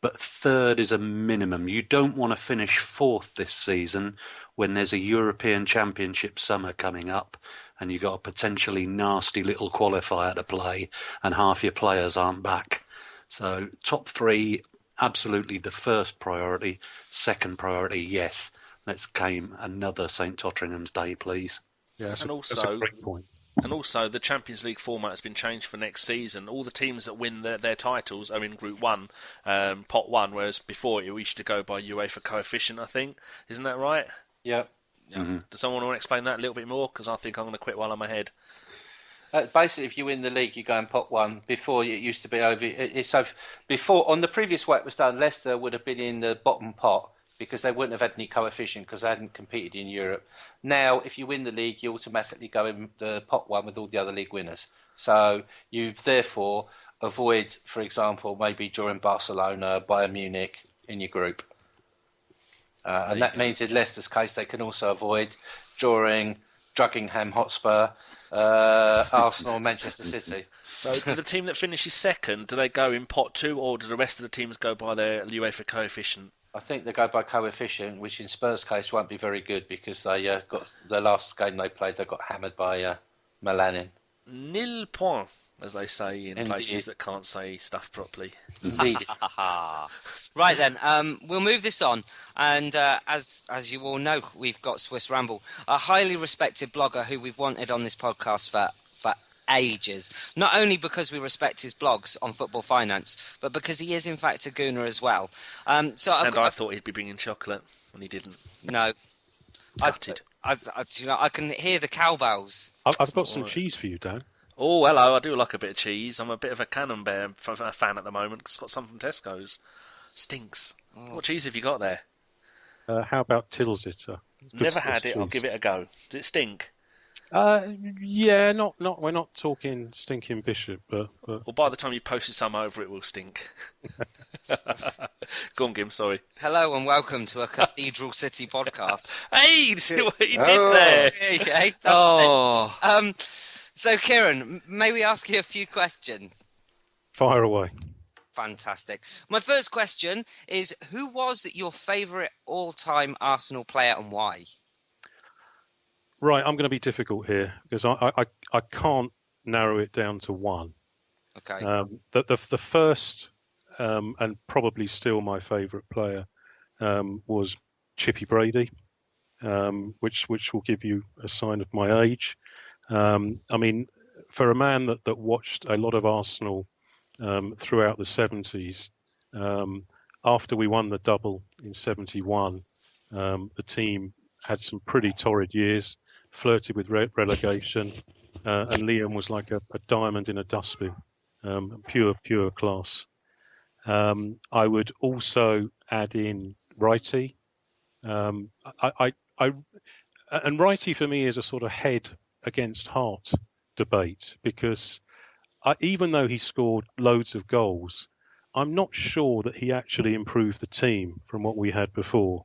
but 3rd is a minimum. You don't want to finish 4th this season when there's a European Championship summer coming up and you've got a potentially nasty little qualifier to play and half your players aren't back. So top 3, absolutely the first priority. Second priority, yes, let's claim another St Tottenham's Day, please. Yeah, that's a great point. And also, the Champions League format has been changed for next season. All the teams that win their titles are in Group 1, Pot 1, whereas before it used to go by UEFA coefficient, I think. Isn't that right? Yeah. Mm-hmm. Does someone want to explain that a little bit more? Because I think I'm going to quit while I'm ahead. Basically, if you win the league, you go in pot 1. Before, it used to be over. Before, on the previous way it was done, Leicester would have been in the bottom pot because they wouldn't have had any coefficient because they hadn't competed in Europe. Now, if you win the league, you automatically go in the pot 1 with all the other league winners. So you therefore avoid, for example, maybe drawing Barcelona, Bayern Munich in your group. And that means in Leicester's case, they can also avoid drawing Druckingham Hotspur, Arsenal, Manchester City. So do the team that finishes second, do they go in pot 2 or do the rest of the teams go by their UEFA coefficient? I think they go by coefficient, which in Spurs' case won't be very good because they got the last game they played, they got hammered by Milan. Nil point, as they say in Indeed. places that can't say stuff properly. Indeed. Right then, we'll move this on, and as you all know, we've got Swiss Ramble, a highly respected blogger who we've wanted on this podcast for ages. Not only because we respect his blogs on football finance, but because he is in fact a Gooner as well. I thought he'd be bringing chocolate, and he didn't. No, Gutted. I can hear the cowbells. I've got some cheese for you, Dan. Oh, hello, I do like a bit of cheese. I'm a bit of a Camembert fan at the moment. It's got some from Tesco's. Stinks. Oh. What cheese have you got there? How about Tilsiter? Never had it. I'll give it a go. Does it stink? Yeah, not. We're not talking stinking Bishop, but. Well, by the time you posted some over, it will stink. Go on, Gim. Sorry. Hello and welcome to a Cathedral City podcast. Hey, see what you did there? Okay, so, Kieron, may we ask you a few questions? Fire away. Fantastic. My first question is, who was your favourite all-time Arsenal player and why? Right, I'm going to be difficult here because I can't narrow it down to one. Okay. The first and probably still my favourite player, was Chippy Brady, which will give you a sign of my age. I mean, for a man that watched a lot of Arsenal throughout the 70s, after we won the double in 71, the team had some pretty torrid years, flirted with relegation, and Liam was like a diamond in a dustbin, pure class. I would also add in Righty. I and Righty for me is a sort of head against heart debate because even though he scored loads of goals, I'm not sure that he actually improved the team from what we had before.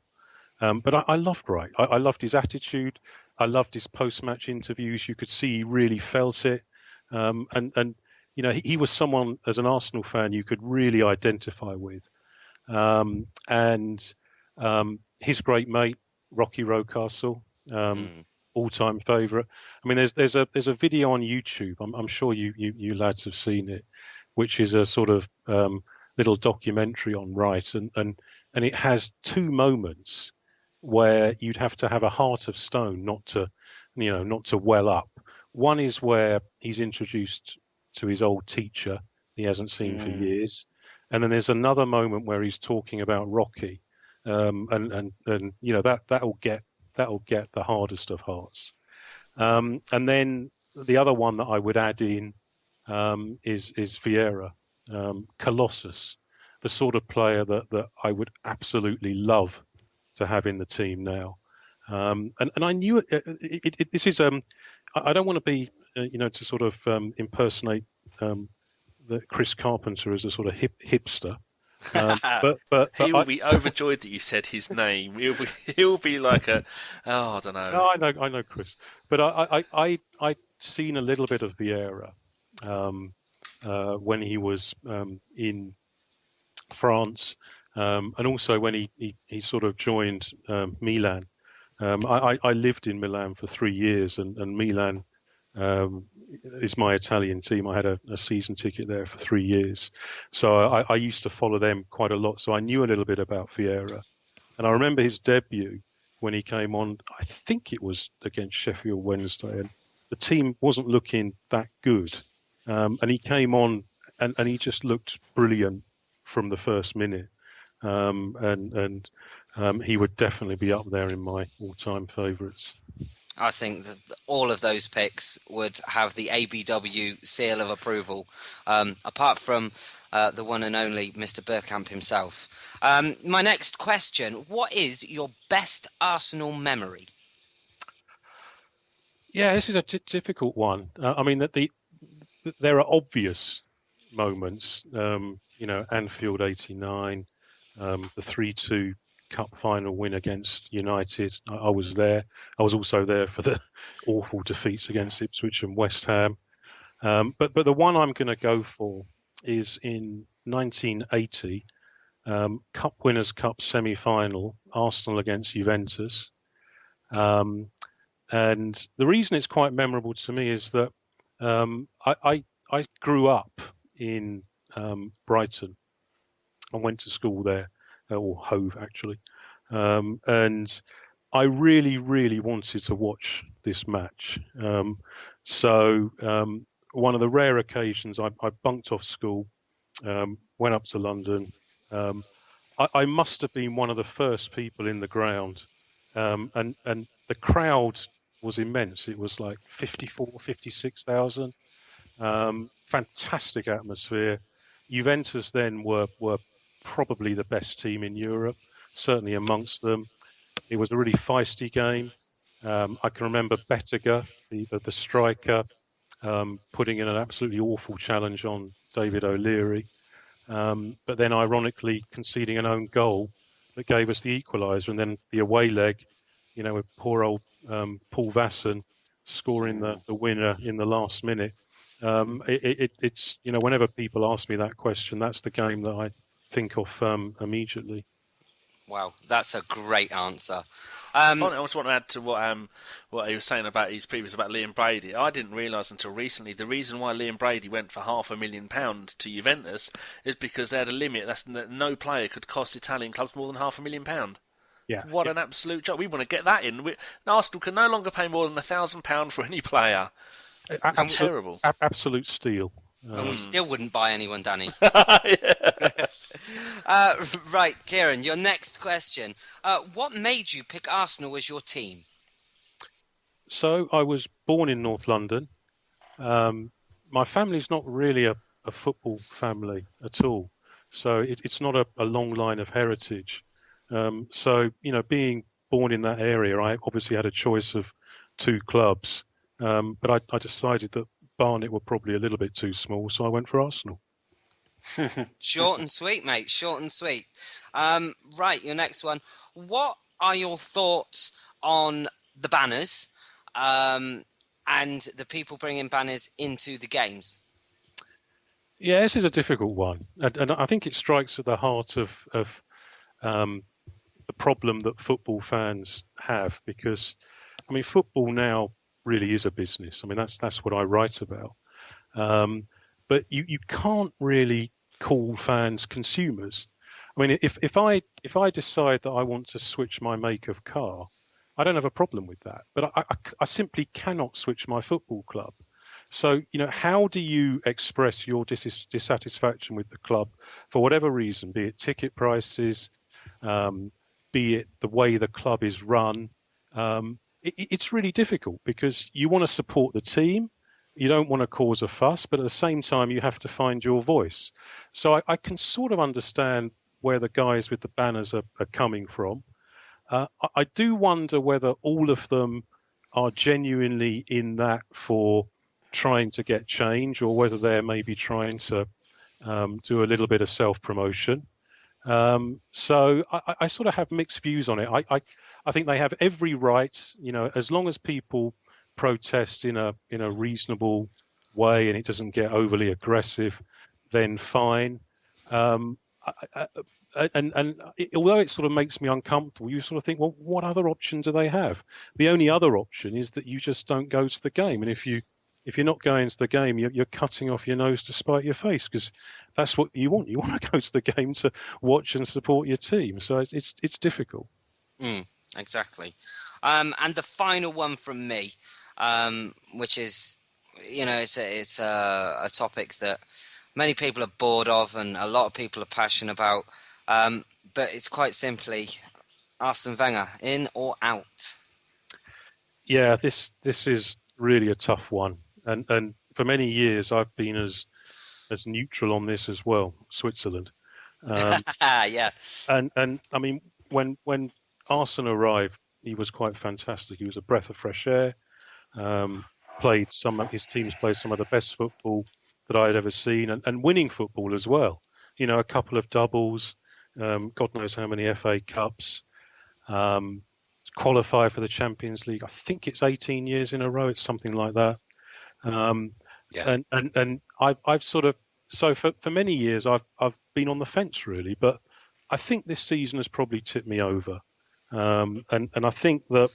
But I loved Wright. I loved his attitude. I loved his post-match interviews. You could see he really felt it. And you know, he was someone as an Arsenal fan you could really identify with. And his great mate Rocky Rocastle, all-time favourite. I mean, there's a video on YouTube. I'm sure you lads have seen it, which is a sort of little documentary on Wright, and it has two moments where you'd have to have a heart of stone not to well up. One is where he's introduced to his old teacher he hasn't seen for years, and then there's another moment where he's talking about Rocky, and you know that'll get the hardest of hearts. And then the other one that I would add in is Vieira, Colossus, the sort of player that I would absolutely love to have in the team now. And I knew this is I don't want to be to sort of impersonate the Chris Carpenter as a sort of hipster. But he will be overjoyed that you said his name. He'll be like I don't know. No, I know Chris, but I'd seen a little bit of Vieira when he was in France, and also when he sort of joined Milan. I lived in Milan for 3 years, and Milan is my Italian team. I had a season ticket there for 3 years, so I used to follow them quite a lot. So I knew a little bit about Vieira, and I remember his debut when he came on. I think it was against Sheffield Wednesday, and the team wasn't looking that good, and he came on and he just looked brilliant from the first minute, and he would definitely be up there in my all-time favourites. I think that all of those picks would have the ABW seal of approval, apart from the one and only Mr. Bergkamp himself. My next question, what is your best Arsenal memory? Yeah, this is a difficult one. I mean, there are obvious moments, Anfield 89, the 3-2 Cup final win against United. I was there. I was also there for the awful defeats against Ipswich and West Ham. But the one I'm going to go for is in 1980, Cup Winners' Cup semi-final, Arsenal against Juventus. And the reason it's quite memorable to me is that I grew up in Brighton. I went to school there, or Hove actually, and I really, really wanted to watch this match. So one of the rare occasions I bunked off school, went up to London. I must have been one of the first people in the ground, and the crowd was immense. It was like 54, 56,000. Fantastic atmosphere. Juventus then were probably the best team in Europe, certainly amongst them. It was a really feisty game. I can remember Bettiger, the striker, putting in an absolutely awful challenge on David O'Leary, but then ironically conceding an own goal that gave us the equaliser, and then the away leg, with poor old Paul Vasson scoring the winner in the last minute. It's whenever people ask me that question, that's the game that I think of immediately. Wow, that's a great answer. I just want to add to what he was saying about his previous about Liam Brady. I didn't realise until recently the reason why Liam Brady went for £500,000 to Juventus is because they had a limit. That no player could cost Italian clubs more than £500,000. Yeah. What an absolute job! We want to get that in. Arsenal can no longer pay more than £1,000 for any player. It's terrible. Absolute steal. And we still wouldn't buy anyone, Danny. Yeah. Right, Kieron, your next question. What made you pick Arsenal as your team? So I was born in North London. My family's not really a football family at all. So it's not a long line of heritage. So, being born in that area, I obviously had a choice of two clubs. But I decided that Barnet were probably a little bit too small, so I went for Arsenal. Short and sweet, mate. Short and sweet. Right, your next one. What are your thoughts on the banners and the people bringing banners into the games? Yeah, this is a difficult one, and I think it strikes at the heart of the problem that football fans have, because, I mean, football now really is a business. I mean, that's what I write about. But you can't really call fans consumers. I mean, if I decide that I want to switch my make of car, I don't have a problem with that. But I simply cannot switch my football club. So, how do you express your dissatisfaction with the club for whatever reason, be it ticket prices, be it the way the club is run? It's really difficult because you want to support the team. You don't want to cause a fuss, but at the same time, you have to find your voice. So I can sort of understand where the guys with the banners are coming from. I do wonder whether all of them are genuinely in that for trying to get change, or whether they're maybe trying to do a little bit of self-promotion. So I sort of have mixed views on it. I think they have every right, as long as people protest in a reasonable way and it doesn't get overly aggressive, then fine. Although it sort of makes me uncomfortable, you sort of think, well, what other option do they have? The only other option is that you just don't go to the game, and if you're not going to the game, you're cutting off your nose to spite your face, because that's what you want. You want to go to the game to watch and support your team. So it's difficult. Exactly. And the final one from me, which is, it's a topic that many people are bored of and a lot of people are passionate about. But it's quite simply, Arsene Wenger, in or out? Yeah, this is really a tough one. And for many years, I've been as neutral on this as well, Switzerland. Yeah. And I mean, when Arsene arrived, he was quite fantastic. He was a breath of fresh air. His teams played some of the best football that I had ever seen, and winning football as well. A couple of doubles, God knows how many FA Cups, qualify for the Champions League. I think it's 18 years in a row. It's something like that. Yeah. And I've sort of, so for many years I've been on the fence really, but I think this season has probably tipped me over. And I think that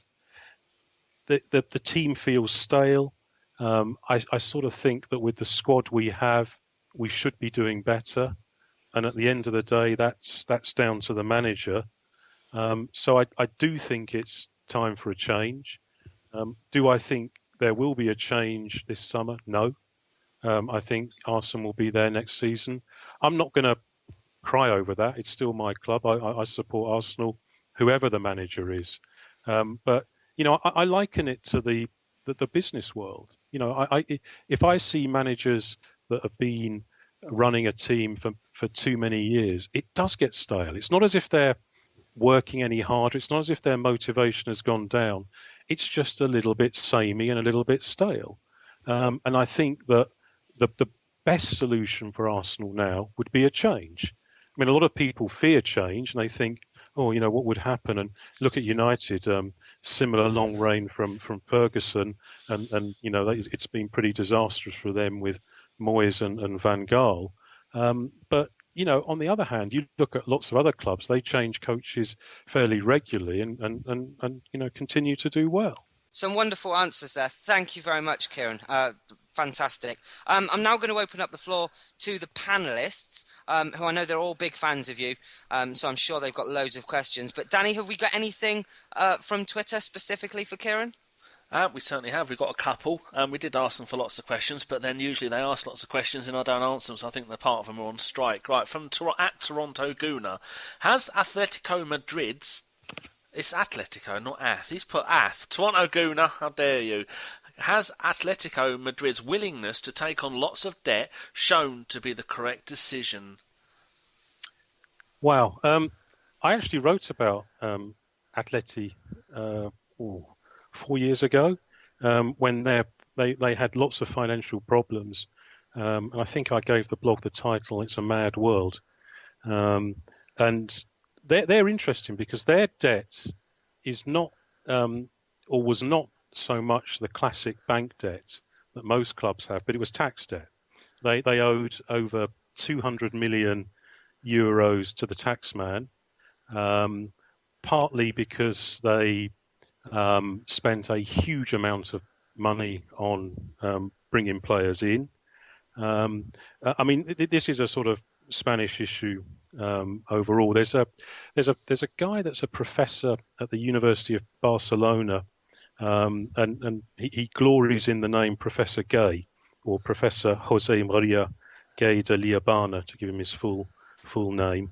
the team feels stale. I sort of think that with the squad we have, we should be doing better. And at the end of the day, that's down to the manager. So I do think it's time for a change. Do I think there will be a change this summer? No. I think Arsenal will be there next season. I'm not going to cry over that. It's still my club. I support Arsenal, whoever the manager is. But I liken it to the business world. If I see managers that have been running a team for too many years, it does get stale. It's not as if they're working any harder. It's not as if their motivation has gone down. It's just a little bit samey and a little bit stale. And I think that the best solution for Arsenal now would be a change. I mean, a lot of people fear change and they think, oh, what would happen? And look at United, similar long reign from Ferguson, and it's been pretty disastrous for them with Moyes and Van Gaal. But on the other hand, you look at lots of other clubs; they change coaches fairly regularly, and continue to do well. Some wonderful answers there. Thank you very much, Kieron. Fantastic. I'm now going to open up the floor to the panelists, who I know they're all big fans of you, so I'm sure they've got loads of questions. But Danny, have we got anything from Twitter specifically for Kieron? We certainly have. We've got a couple. We did ask them for lots of questions, but then usually they ask lots of questions and I don't answer them, so I think they're part of them are on strike. Right, from at Toronto Gooner. Has Atletico Madrid's... It's Atletico, not Ath. He's put Ath. Toronto Gooner, how dare you. Has Atletico Madrid's willingness to take on lots of debt shown to be the correct decision? Wow. I actually wrote about Atleti 4 years ago when they had lots of financial problems. And I think I gave the blog the title, It's a Mad World. And they're interesting because their debt is not, or was not so much the classic bank debt that most clubs have, but it was tax debt. They owed over 200 million euros to the taxman, partly because they spent a huge amount of money on bringing players in. I mean, this is a sort of Spanish issue overall. There's a guy that's a professor at the University of Barcelona, and he glories in the name Professor Gay, or Professor Jose Maria Gay de Liabana, to give him his full name.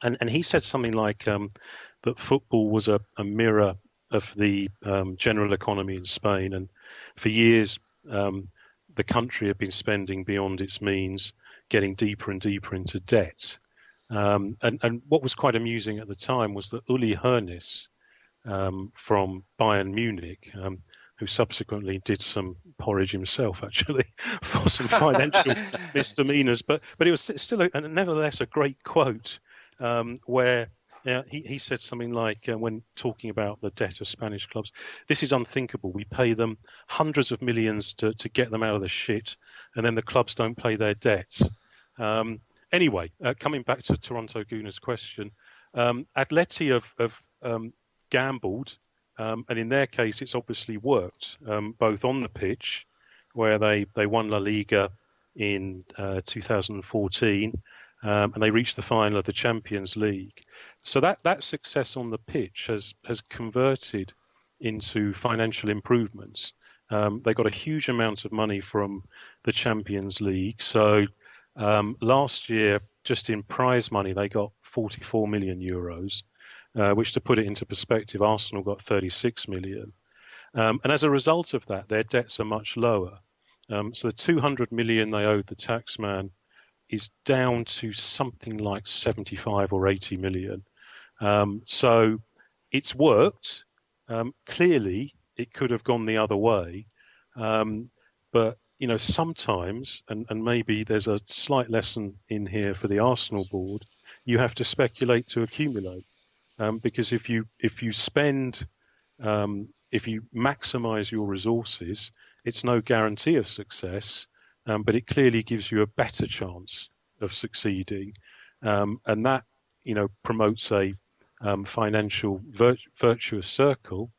And he said something like that football was a mirror of the general economy in Spain, and for years the country had been spending beyond its means, getting deeper and deeper into debt. And what was quite amusing at the time was that Uli Hoeneß from Bayern Munich, who subsequently did some porridge himself, actually, for some financial misdemeanors. But it was still, nevertheless, a great quote where he said something like, when talking about the debt of Spanish clubs, this is unthinkable. We pay them hundreds of millions to get them out of the shit, and then the clubs don't pay their debts. Anyway, coming back to Toronto Gooner's question, Atleti have gambled, and in their case, it's obviously worked, both on the pitch, where they won La Liga in 2014, and they reached the final of the Champions League. So that success on the pitch has converted into financial improvements. They got a huge amount of money from the Champions League. So last year, just in prize money, they got 44 million euros, which, to put it into perspective, Arsenal got 36 million. And as a result of that, their debts are much lower. So the 200 million they owed the taxman is down to something like 75 or 80 million. So it's worked. Clearly, it could have gone the other way. But sometimes, and maybe there's a slight lesson in here for the Arsenal board, you have to speculate to accumulate. Because if you spend, if you maximise your resources, it's no guarantee of success, but it clearly gives you a better chance of succeeding, and that promotes a financial virtuous circle,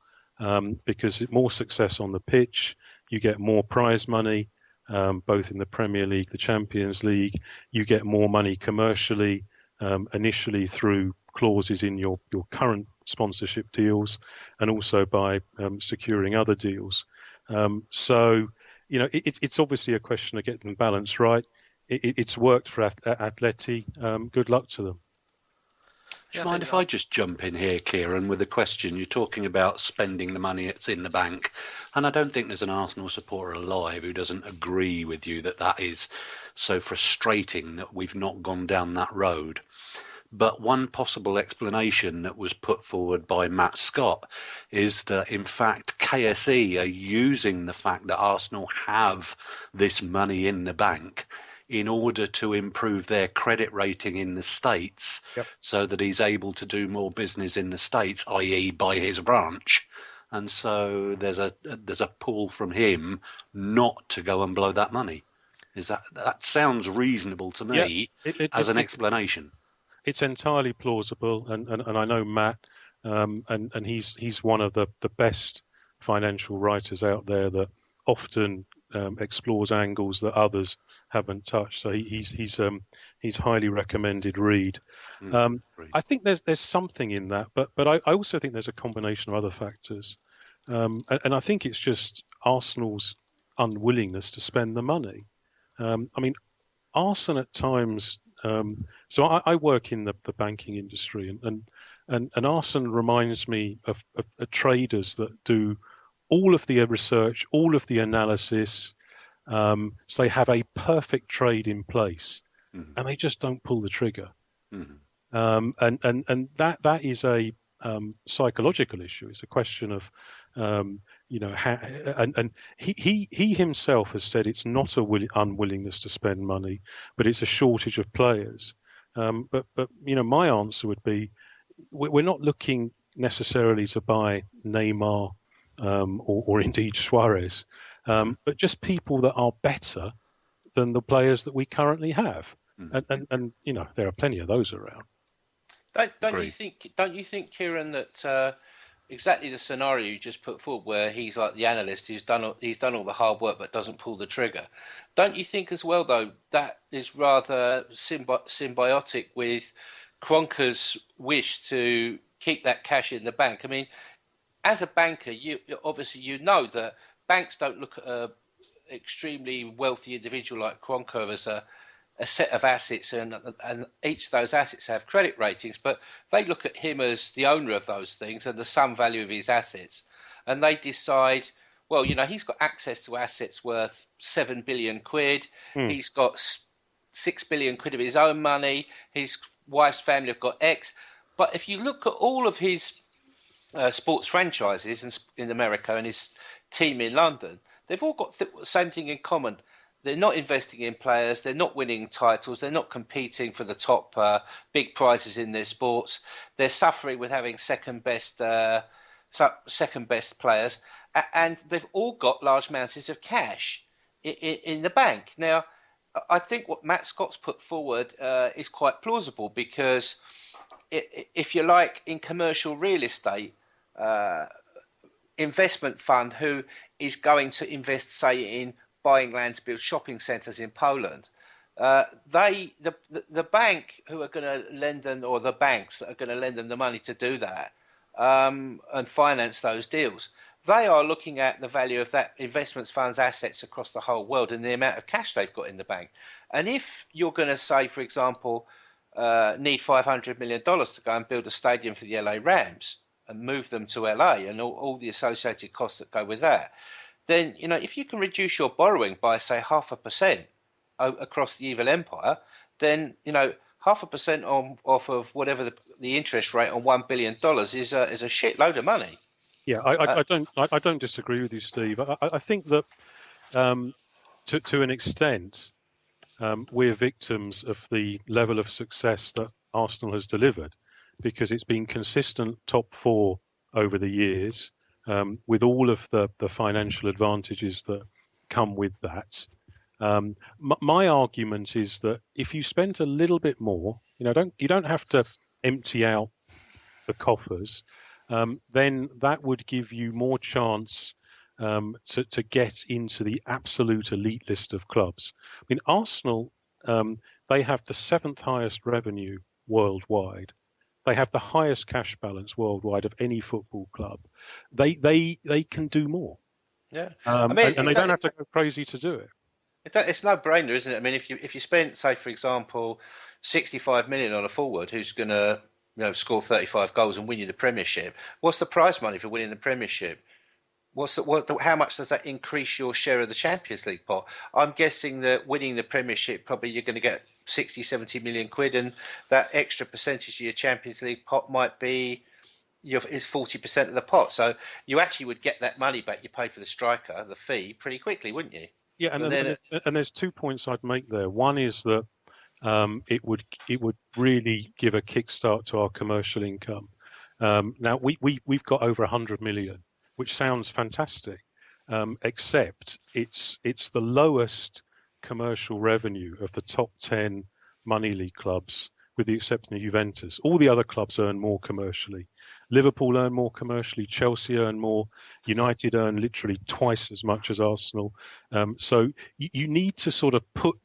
because more success on the pitch, you get more prize money, both in the Premier League, the Champions League. You get more money commercially, initially through clauses in your current sponsorship deals, and also by securing other deals. So it's obviously a question of getting the balance right. It's worked for Atleti. Good luck to them. Do you mind if I just jump in here, Kieron, with a question? You're talking about spending the money that's in the bank, and I don't think there's an Arsenal supporter alive who doesn't agree with you that is so frustrating that we've not gone down that road. But one possible explanation that was put forward by Matt Scott is that, in fact, KSE are using the fact that Arsenal have this money in the bank in order to improve their credit rating in the States, so that he's able to do more business in the States, i.e. buy his branch. And so there's a pull from him not to go and blow that money. Is that sounds reasonable to me as an explanation? It's entirely plausible, and I know Matt, and he's one of the best financial writers out there that often explores angles that others haven't touched. So he's highly recommended read. I think there's something in that, but I also think there's a combination of other factors, and I think it's just Arsenal's unwillingness to spend the money. I mean, Arsenal at times. So I work in the banking industry, and Arsenal reminds me of traders that do all of the research, all of the analysis. So they have a perfect trade in place, and they just don't pull the trigger. And that is a psychological issue. It's a question of how, and he himself has said it's not a unwillingness to spend money, but it's a shortage of players. But my answer would be we're not looking necessarily to buy Neymar or indeed Suarez, but just people that are better than the players that we currently have. And there are plenty of those around. Don't you think, Kieron, that exactly the scenario you just put forward, where he's like the analyst, he's done all the hard work but doesn't pull the trigger? Don't you think as well, though, that is rather symbiotic with Kroenke's wish to keep that cash in the bank? I mean, as a banker, you obviously know that banks don't look at a extremely wealthy individual like Kroenke as a set of assets, and each of those assets have credit ratings, but they look at him as the owner of those things and the sum value of his assets, and they decide, well, he's got access to assets worth 7 billion quid. He's got 6 billion quid of his own money. His wife's family have got X. But if you look at all of his sports franchises in America and his team in London, they've all got the same thing in common. They're not investing in players. They're not winning titles. They're not competing for the top big prizes in their sports. They're suffering with having second best players, and they've all got large amounts of cash in the bank. Now, I think what Matt Scott's put forward is quite plausible, because if you like, in commercial real estate, investment fund who is going to invest, say, in buying land to build shopping centres in Poland, the bank who are going to lend them, or the banks that are going to lend them the money to do that and finance those deals, they are looking at the value of that investment fund's assets across the whole world and the amount of cash they've got in the bank. And if you're going to say, for example, need $500 million to go and build a stadium for the LA Rams and move them to LA and all the associated costs that go with that, then, if you can reduce your borrowing by, say, 0.5% across the evil empire, then, 0.5% off of whatever the interest rate on $1 billion is a shitload of money. Yeah, I don't disagree with you, Steve. I think that to an extent, we're victims of the level of success that Arsenal has delivered, because it's been consistent top four over the years, with all of the financial advantages that come with that. My argument is that if you spent a little bit more, you don't have to empty out the coffers, then that would give you more chance to get into the absolute elite list of clubs. I mean, Arsenal, they have the 7th highest revenue worldwide. They have the highest cash balance worldwide of any football club. They can do more. Yeah, and they don't have to go crazy to do it. It's no brainer, isn't it? I mean, if you spent, say, for example, 65 million on a forward who's going to score 35 goals and win you the Premiership, what's the prize money for winning the Premiership? How much does that increase your share of the Champions League pot? I'm guessing that winning the Premiership, probably you're going to get 60, 70 million quid, and that extra percentage of your Champions League pot might be is 40% of the pot. So you actually would get that money back you paid for the striker, the fee, pretty quickly, wouldn't you? Yeah, and there's 2 points I'd make there. One is that it would really give a kickstart to our commercial income. Now we've got over 100 million, which sounds fantastic, except it's the lowest commercial revenue of the top 10 money league clubs, with the exception of Juventus. All the other clubs earn more commercially. Liverpool earn more commercially, Chelsea earn more, United earn literally twice as much as Arsenal. So you need to sort of put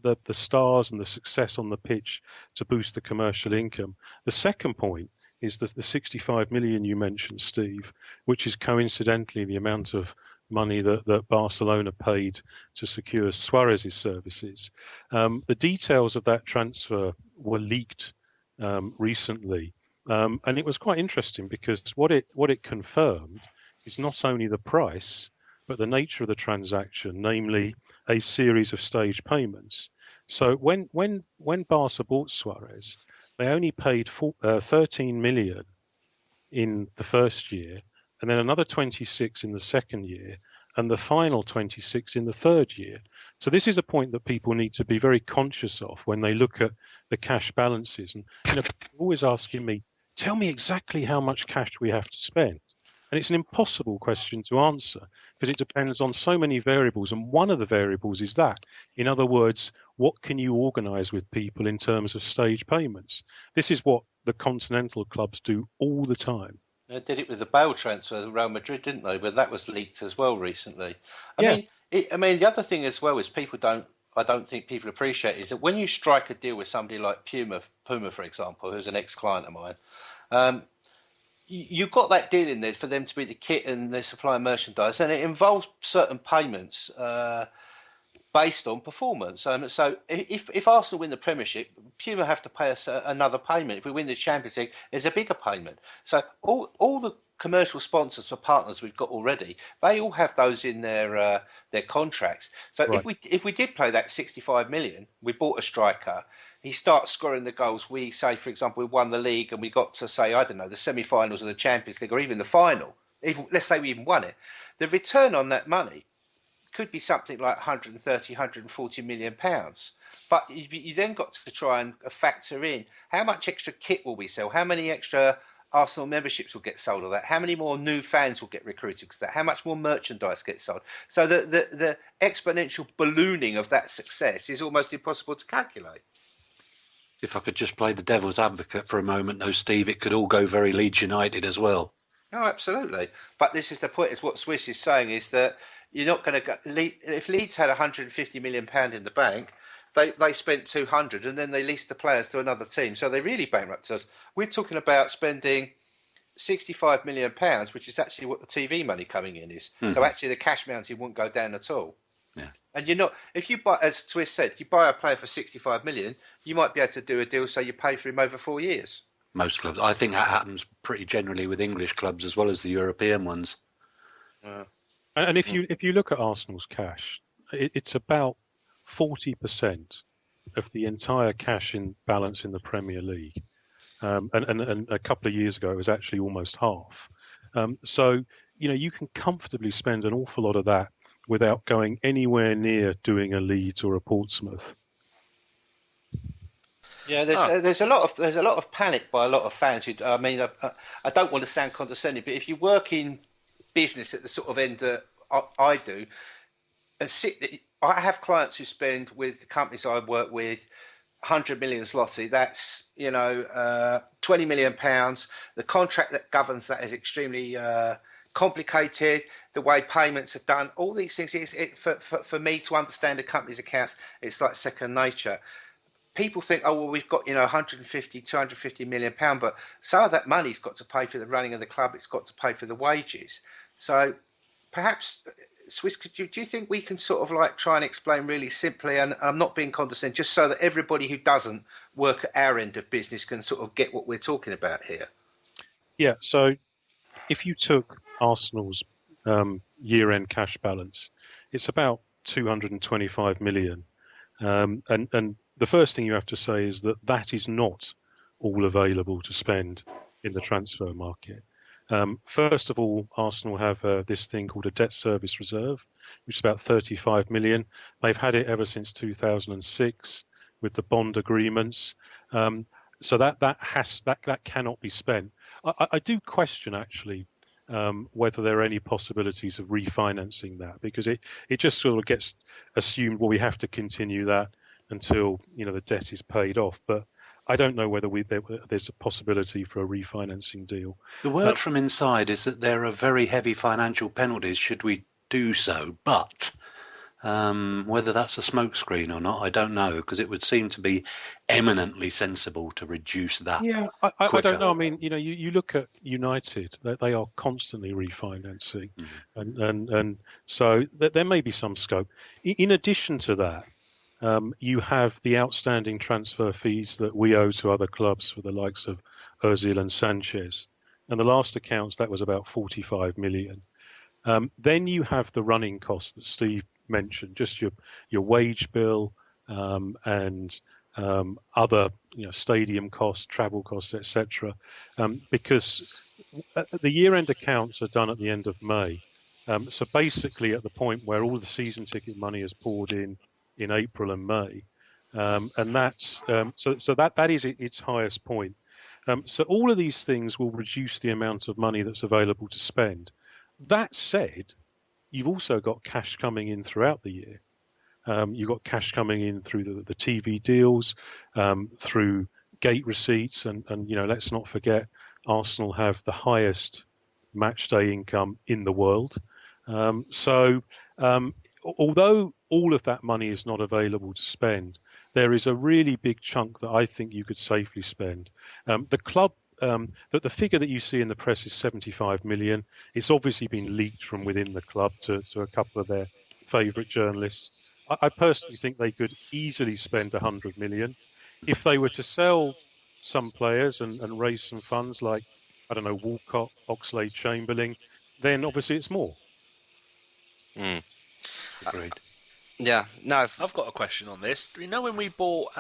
the stars and the success on the pitch to boost the commercial income. The second point is the 65 million you mentioned, Steve, which is coincidentally the amount of money that Barcelona paid to secure Suarez's services. The details of that transfer were leaked recently, and it was quite interesting because what it confirmed is not only the price but the nature of the transaction, namely a series of staged payments. So when Barca bought Suarez, they only paid 13 million in the first year, and then another 26 in the second year, and the final 26 in the third year. So this is a point that people need to be very conscious of when they look at the cash balances. And people are always asking me, tell me exactly how much cash we have to spend. And it's an impossible question to answer because it depends on so many variables. And one of the variables is that. In other words, what can you organise with people in terms of stage payments? This is what the continental clubs do all the time. They did it with the Bale transfer to Real Madrid, didn't they? But that was leaked as well recently. I mean, the other thing as well is I don't think people appreciate is that when you strike a deal with somebody like Puma, for example, who's an ex-client of mine, you've got that deal in there for them to be the kit and they supply merchandise, and it involves certain payments based on performance. So if Arsenal win the Premiership, Puma have to pay us another payment. If we win the Champions League, there's a bigger payment. So all the commercial sponsors for partners we've got already, they all have those in their contracts. So right. if we did play that 65 million, we bought a striker. He starts scoring the goals. We say, for example, we won the league and we got to say, I don't know, the semi-finals of the Champions League or even the final. Let's say we even won it. The return on that money could be something like 130, 140 million pounds. But you then got to try and factor in how much extra kit will we sell? How many extra Arsenal memberships will get sold of that? How many more new fans will get recruited because of that? How much more merchandise gets sold? So the exponential ballooning of that success is almost impossible to calculate. If I could just play the devil's advocate for a moment, though, Steve, it could all go very Leeds United as well. No, absolutely. But this is the point, is what Swiss is saying, is that you're not going to go... If Leeds had £150 million in the bank, they spent 200 and then they leased the players to another team. So they really bankrupted us. We're talking about spending £65 million, which is actually what the TV money coming in is. Mm-hmm. So actually the cash mountain won't go down at all. Yeah. And you're not, if you buy, as Swiss said, if you buy a player for 65 million, you might be able to do a deal so you pay for him over 4 years. Most clubs. I think that happens pretty generally with English clubs as well as the European ones. And if you look at Arsenal's cash, it's about 40% of the entire cash in balance in the Premier League. And a couple of years ago, it was actually almost half. So, you can comfortably spend an awful lot of that without going anywhere near doing a Leeds or a Portsmouth. Yeah, there's a lot of panic by a lot of fans. I don't want to sound condescending, but if you work in business at the sort of end that I do, I have clients who spend with the companies I work with 100 million zloty. That's 20 million pounds. The contract that governs that is extremely complicated. The way payments are done, all these things, for me to understand a company's accounts, it's like second nature. People think, oh, well, we've got 150, 250 million pound, but some of that money's got to pay for the running of the club. It's got to pay for the wages. So perhaps, Swiss, do you think we can sort of like try and explain really simply, and I'm not being condescending, just so that everybody who doesn't work at our end of business can sort of get what we're talking about here? Yeah. So if you took Arsenal's year-end cash balance, it's about 225 million. And the first thing you have to say is that is not all available to spend in the transfer market. First of all, Arsenal have this thing called a debt service reserve, which is about 35 million. They've had it ever since 2006 with the bond agreements. So that cannot be spent. I do question actually whether there are any possibilities of refinancing that, because it just sort of gets assumed, well, we have to continue that until the debt is paid off. But I don't know whether there's a possibility for a refinancing deal. The word from inside is that there are very heavy financial penalties should we do so, but whether that's a smokescreen or not, I don't know, because it would seem to be eminently sensible to reduce that. Yeah, I don't know. I mean, you look at United; they are constantly refinancing, and so there may be some scope. In addition to that, you have the outstanding transfer fees that we owe to other clubs for the likes of Ozil and Sanchez, and the last accounts that was about 45 million. Then you have the running costs that Steve mentioned, just your wage bill and other stadium costs, travel costs, etc. Because the year-end accounts are done at the end of May. So basically, at the point where all the season ticket money is poured in April and May, and that's so that is its highest point. So all of these things will reduce the amount of money that's available to spend. That said, you've also got cash coming in throughout the year. You've got cash coming in through the TV deals, through gate receipts, and let's not forget, Arsenal have the highest match day income in the world. So although all of that money is not available to spend, there is a really big chunk that I think you could safely spend. The club, the figure that you see in the press is 75 million. It's obviously been leaked from within the club to a couple of their favourite journalists. I personally think they could easily spend 100 million. If they were to sell some players and raise some funds like, I don't know, Walcott, Oxlade-Chamberlain, then obviously it's more. Agreed. Yeah, no. I've got a question on this. You know, when we bought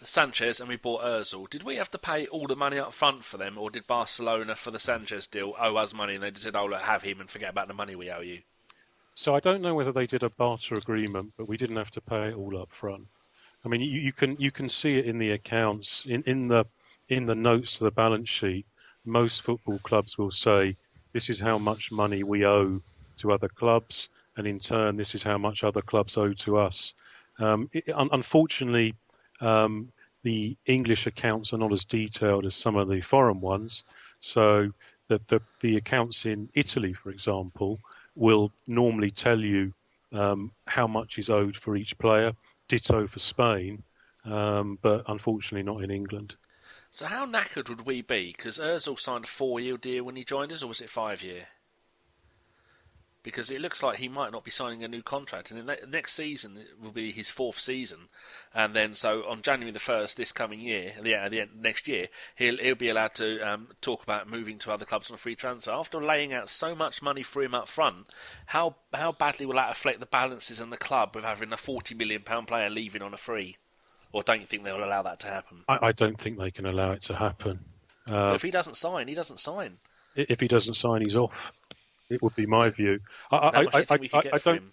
Sanchez and we bought Ozil, did we have to pay all the money up front for them, or did Barcelona for the Sanchez deal owe us money and they just said, "Oh, look, have him and forget about the money we owe you"? So I don't know whether they did a barter agreement, but we didn't have to pay it all up front. I mean, you can see it in the accounts, in the notes to the balance sheet. Most football clubs will say, this is how much money we owe to other clubs, and in turn, this is how much other clubs owe to us. Unfortunately, the English accounts are not as detailed as some of the foreign ones. So the accounts in Italy, for example, will normally tell you how much is owed for each player. Ditto for Spain, but unfortunately not in England. So how knackered would we be? Because Ozil signed a 4-year deal when he joined us, or was it 5-year? Because it looks like he might not be signing a new contract, and the next season will be his 4th season, and then so on January the 1st this coming year, next year, he'll be allowed to talk about moving to other clubs on a free transfer. After laying out so much money for him up front, how badly will that affect the balances in the club with having a £40 million player leaving on a free? Or don't you think they'll allow that to happen? I don't think they can allow it to happen. But if he doesn't sign, he doesn't sign. If he doesn't sign, he's off. It would be my view. How much do you think we could get for him?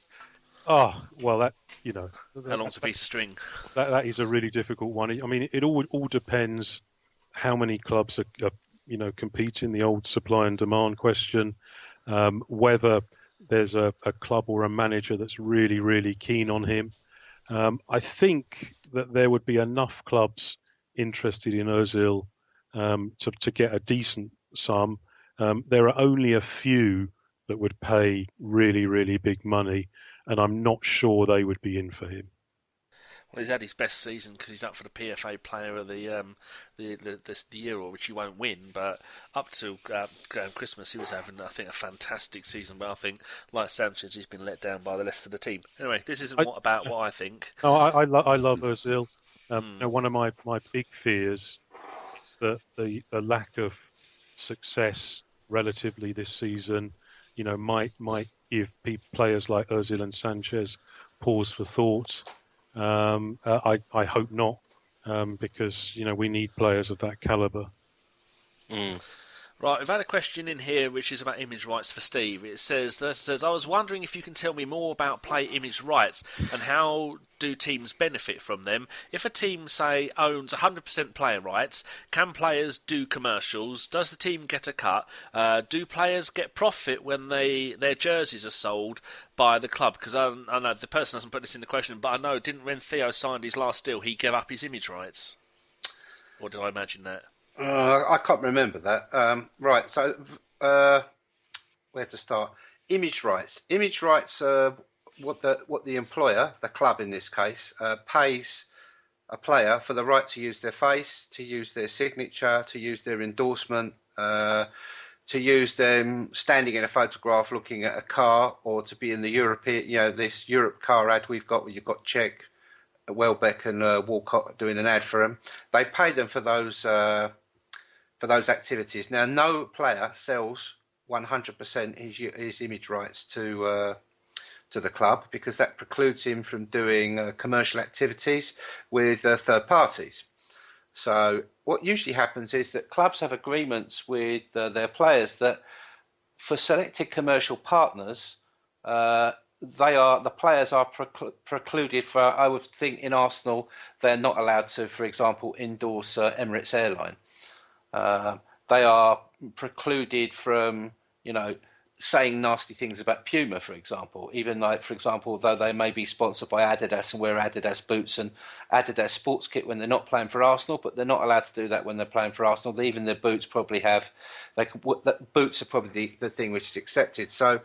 Oh, well, that How long's a piece of string? That is a really difficult one. I mean, it all depends how many clubs are competing. The old supply and demand question, whether there's a club or a manager that's really, really keen on him. I think that there would be enough clubs interested in Ozil to get a decent sum. There are only a few that would pay really, really big money, and I'm not sure they would be in for him. Well, he's had his best season because he's up for the PFA Player of the Euro, which he won't win. But up to Christmas, he was having, I think, a fantastic season. But I think, like Sanchez, he's been let down by the rest of the team. Anyway, this isn't about what I think. No, I love Ozil. One of my big fears is that the lack of success relatively this season, might give players like Ozil and Sanchez pause for thought. I hope not, because we need players of that calibre. Right, we've had a question in here which is about image rights for Steve. It says, I was wondering if you can tell me more about play image rights and how do teams benefit from them. If a team, say, owns 100% player rights, can players do commercials? Does the team get a cut? Do players get profit when their jerseys are sold by the club? Because I know the person hasn't put this in the question, but I know, didn't when Theo signed his last deal, he gave up his image rights? Or did I imagine that? I can't remember that. Right, so where to start? Image rights. Image rights are what the employer, the club in this case, pays a player for the right to use their face, to use their signature, to use their endorsement, to use them standing in a photograph looking at a car, or to be in the European, this Europe car ad we've got, where you've got Czech, Welbeck and Walcott doing an ad for them. They pay them for those activities. Now, no player sells 100% his image rights to the club, because that precludes him from doing commercial activities with third parties. So what usually happens is that clubs have agreements with their players that for selected commercial partners, the players are precluded. For, I would think in Arsenal, they're not allowed to, for example, endorse Emirates Airline. They are precluded from, saying nasty things about Puma, for example. Even for example, though they may be sponsored by Adidas and wear Adidas boots and Adidas sports kit when they're not playing for Arsenal, but they're not allowed to do that when they're playing for Arsenal. Even their boots probably have, boots are probably the thing which is accepted. So,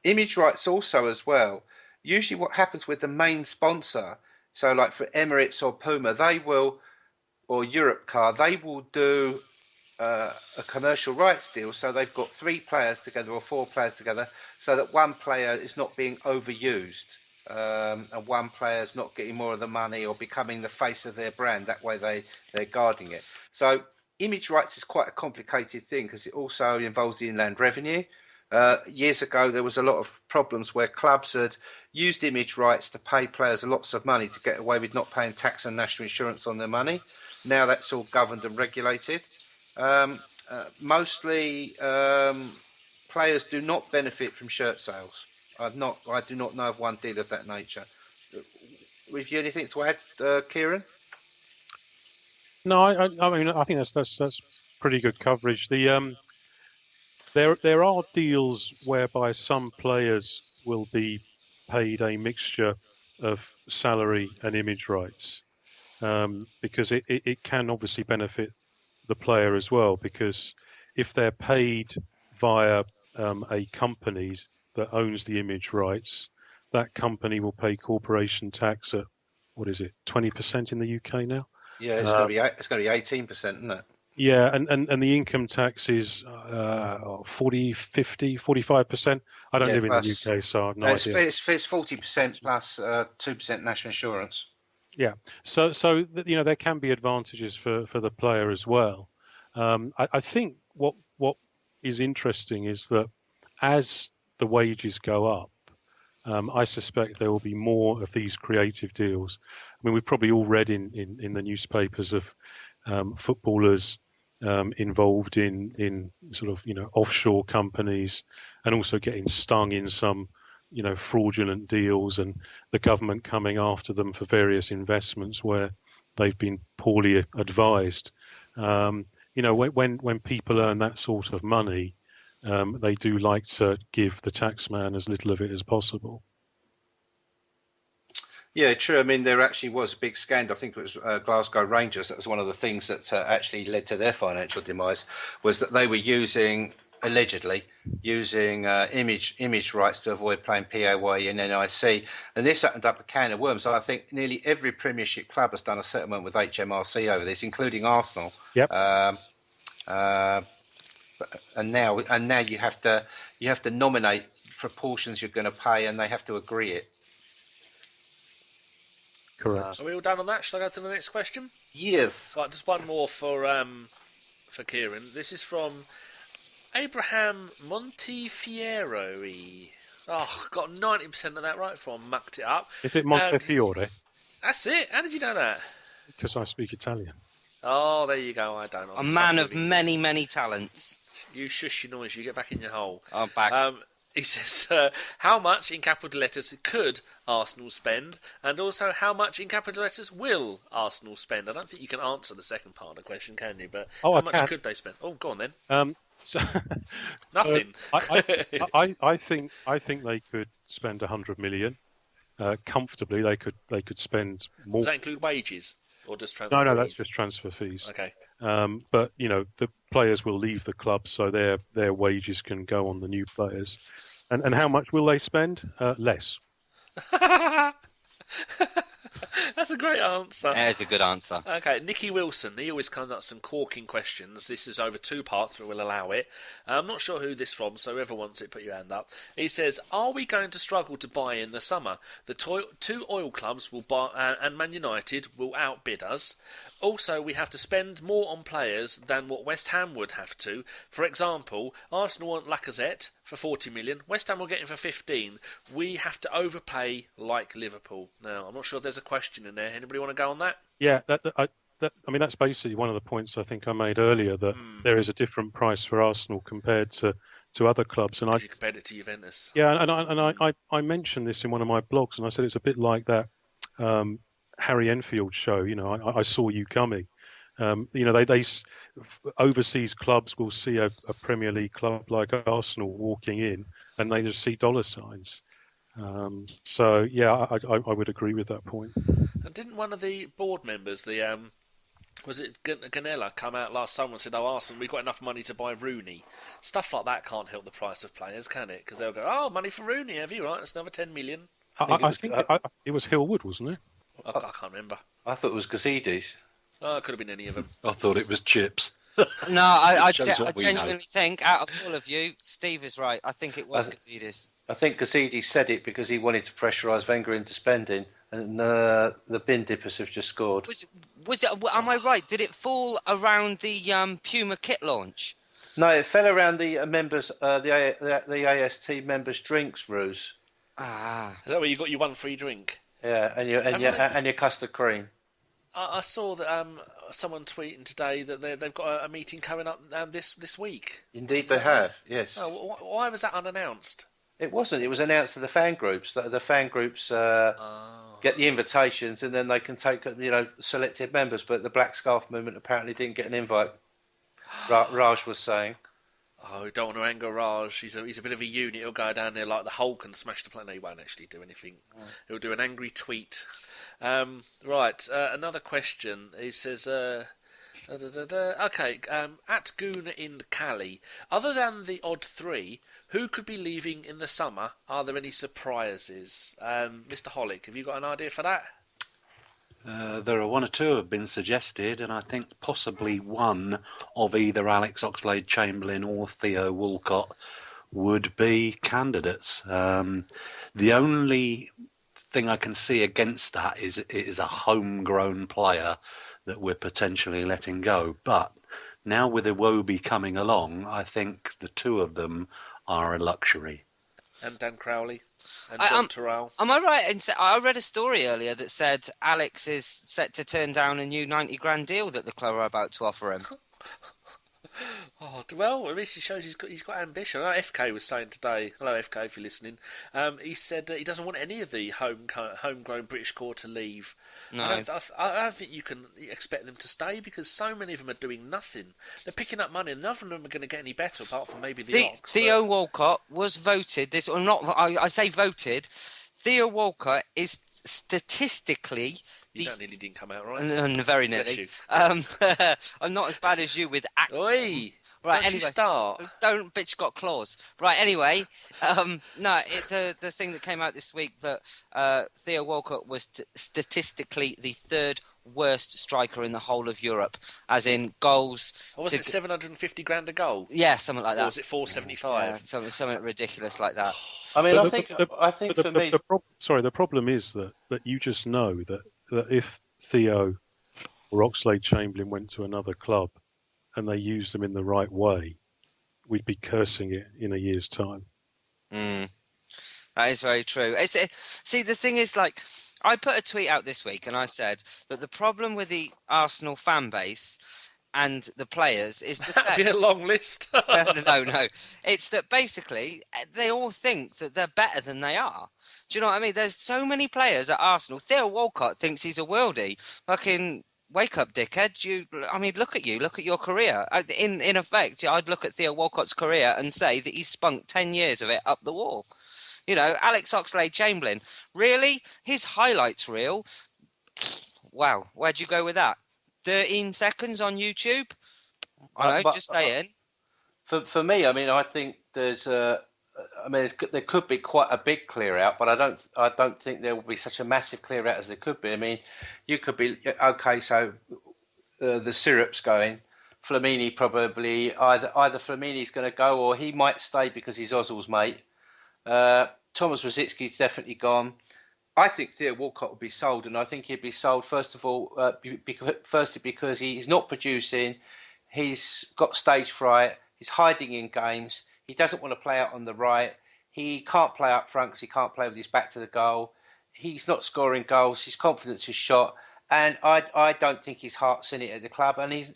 image rights also as well. Usually what happens with the main sponsor, so like for Emirates or Puma, they will, or Europe Car, they will do a commercial rights deal, so they've got 3 players together or 4 players together, so that one player is not being overused, and one player is not getting more of the money or becoming the face of their brand. That way they're guarding it. So image rights is quite a complicated thing, because it also involves the inland revenue. Years ago, there was a lot of problems where clubs had used image rights to pay players lots of money to get away with not paying tax and national insurance on their money. Now that's all governed and regulated. Mostly, players do not benefit from shirt sales. I do not know of one deal of that nature. Have you anything to add, Kieron? No, I mean, I think that's pretty good coverage. There are deals whereby some players will be paid a mixture of salary and image rights, because it can obviously benefit the player as well. Because if they're paid via a company that owns the image rights, that company will pay corporation tax at, what is it, 20% in the UK now? Yeah, it's going to be 18%, isn't it? Yeah, and the income tax is 40, 50, 45%. I don't live in the UK, so I have no idea. It's 40% plus 2% national insurance. Yeah, so there can be advantages for the player as well. I think what is interesting is that as the wages go up, I suspect there will be more of these creative deals. I mean, we've probably all read in the newspapers of footballers involved in sort of offshore companies, and also getting stung in some fraudulent deals, and the government coming after them for various investments where they've been poorly advised. When people earn that sort of money, they do like to give the taxman as little of it as possible. Yeah, true. I mean, there actually was a big scandal. I think it was Glasgow Rangers. That was one of the things that actually led to their financial demise, was that they were allegedly using image rights to avoid playing PAYE and NIC. And this opened up a can of worms. I think nearly every Premiership club has done a settlement with HMRC over this, including Arsenal. Yep. And now you have to nominate proportions you're going to pay, and they have to agree it. Correct. Are we all done on that? Shall I go to the next question? Yes. Right, just one more for Kieron. This is from Abraham Montefiore. Oh, got 90% of that right before I mucked it up. Is it Montefiore? That's it. How did you know that? Because I speak Italian. Oh, there you go. I don't know. A man of many, many talents. You shush your noise. You get back in your hole. I'm back. He says, how much in capital letters could Arsenal spend? And also, how much in capital letters will Arsenal spend? I don't think you can answer the second part of the question, can you? But how much could they spend? Oh, go on then. Nothing. I think they could spend 100 million comfortably. They could spend more. Does that include wages or just transfer fees? No, that's just transfer fees. Okay. But the players will leave the club, so their wages can go on the new players. And how much will they spend? Less. That's a great answer. There's a good answer. Okay, Nicky Wilson. He always comes up with some corking questions. This is over 2 parts, but we'll allow it. I'm not sure who this is from, so whoever wants it, put your hand up. He says, are we going to struggle to buy in the summer? The 2 oil clubs will buy, and Man United will outbid us. Also, we have to spend more on players than what West Ham would have to. For example, Arsenal want Lacazette for 40 million. West Ham will get him for 15. We have to overpay like Liverpool. Now, I'm not sure if there's a question in there. Anybody want to go on that? Yeah, I mean, that's basically one of the points I think I made earlier, that there is a different price for Arsenal compared to other clubs. And you compared it to Juventus. Yeah, and I mentioned this in one of my blogs, and I said it's a bit like that Harry Enfield show. I saw you coming. They overseas clubs will see a Premier League club like Arsenal walking in, and they just see dollar signs. So yeah, I would agree with that point. And didn't one of the board members, was it Ganella, come out last summer and said, "Oh, Arsenal, we've got enough money to buy Rooney." Stuff like that can't help the price of players, can it? Because they'll go, "Oh, money for Rooney, have you? Right, that's another 10 million." I think it was Hillwood, wasn't it? I can't remember. I thought it was Gazidis. Oh, it could have been any of them. I thought it was Chips. No, I Shows what we know. genuinely think, out of all of you, Steve is right. I think it was Gazidis. I think Gazidis said it because he wanted to pressurise Wenger into spending, and the bin dippers have just scored. Was it? Am I right? Did it fall around the Puma kit launch? No, it fell around the members, the AST members' drinks, Ruse. Ah, Is that where you got your 1 free drink? Yeah, and your custard cream. I saw that someone tweeting today that they've got a meeting coming up this week. Indeed, they have. Yes. Oh, why was that unannounced? It wasn't. It was announced to the fan groups. The fan groups get the invitations, and then they can take selected members. But the Black Scarf Movement apparently didn't get an invite. Raj was saying. Oh, don't want to anger Raj. He's a bit of a unit. He'll go down there like the Hulk and smash the planet. No, he won't actually do anything. He'll do an angry tweet. Right, another question. He says, okay, at Goona in Cali, other than the odd 3, who could be leaving in the summer? Are there any surprises? Mr. Hollick, have you got an idea for that? There are 1 or 2 have been suggested, and I think possibly one of either Alex Oxlade-Chamberlain or Theo Walcott would be candidates. The only thing I can see against that is a homegrown player that we're potentially letting go. But now with Iwobi coming along, I think the 2 of them are a luxury. And Dan Crowley and John Terrell. Am I right? I read a story earlier that said Alex is set to turn down a new 90 grand deal that the club are about to offer him. Oh, well, at least it shows he's got ambition. I know FK was saying today, hello FK if you're listening, he said that he doesn't want any of the homegrown British core to leave. No. I don't think you can expect them to stay because so many of them are doing nothing. They're picking up money and none of them are going to get any better apart from maybe the Ox. Theo Walcott was voted, I say voted, Theo Walcott is statistically... You nearly didn't come out right. Very nearly. I'm not as bad as you with acting. Oi! Right, don't anyway. You start. Don't, bitch got claws. Right, anyway. The thing that came out this week that Theo Walcott was statistically the 3rd worst striker in the whole of Europe, as in goals. Or was it 750 grand a goal? Yeah, something like that. Or was it 475? Yeah, something ridiculous like that. I mean, I think for me... the problem is that you just know that if Theo or Oxlade-Chamberlain went to another club and they used them in the right way, we'd be cursing it in a year's time. That is very true. See, the thing is, like, I put a tweet out this week and I said that the problem with the Arsenal fan base and the players is the That'd be same. a long list. No. It's that basically they all think that they're better than they are. Do you know what I mean? There's so many players at Arsenal. Theo Walcott thinks he's a worldie. Fucking wake up, dickhead. I mean, look at you. Look at your career. In effect, I'd look at Theo Walcott's career and say that he's spunked 10 years of it up the wall. You know, Alex Oxlade-Chamberlain. Really? His highlights reel? Wow. Where'd you go with that? 13 seconds on YouTube? I know, just saying. For me, I mean, I think there's there could be quite a big clear out, but I don't think there will be such a massive clear out as there could be. I mean, you could be okay. So the syrup's going. Flamini probably either Flamini's going to go or he might stay because he's Ozil's mate. Thomas Rosicki's definitely gone. I think Theo Walcott will be sold, and I think he'd be sold first of all, firstly because he's not producing, he's got stage fright, he's hiding in games, he doesn't want to play out on the right, he can't play up front because he can't play with his back to the goal, he's not scoring goals, his confidence is shot, and I don't think his heart's in it at the club, and he's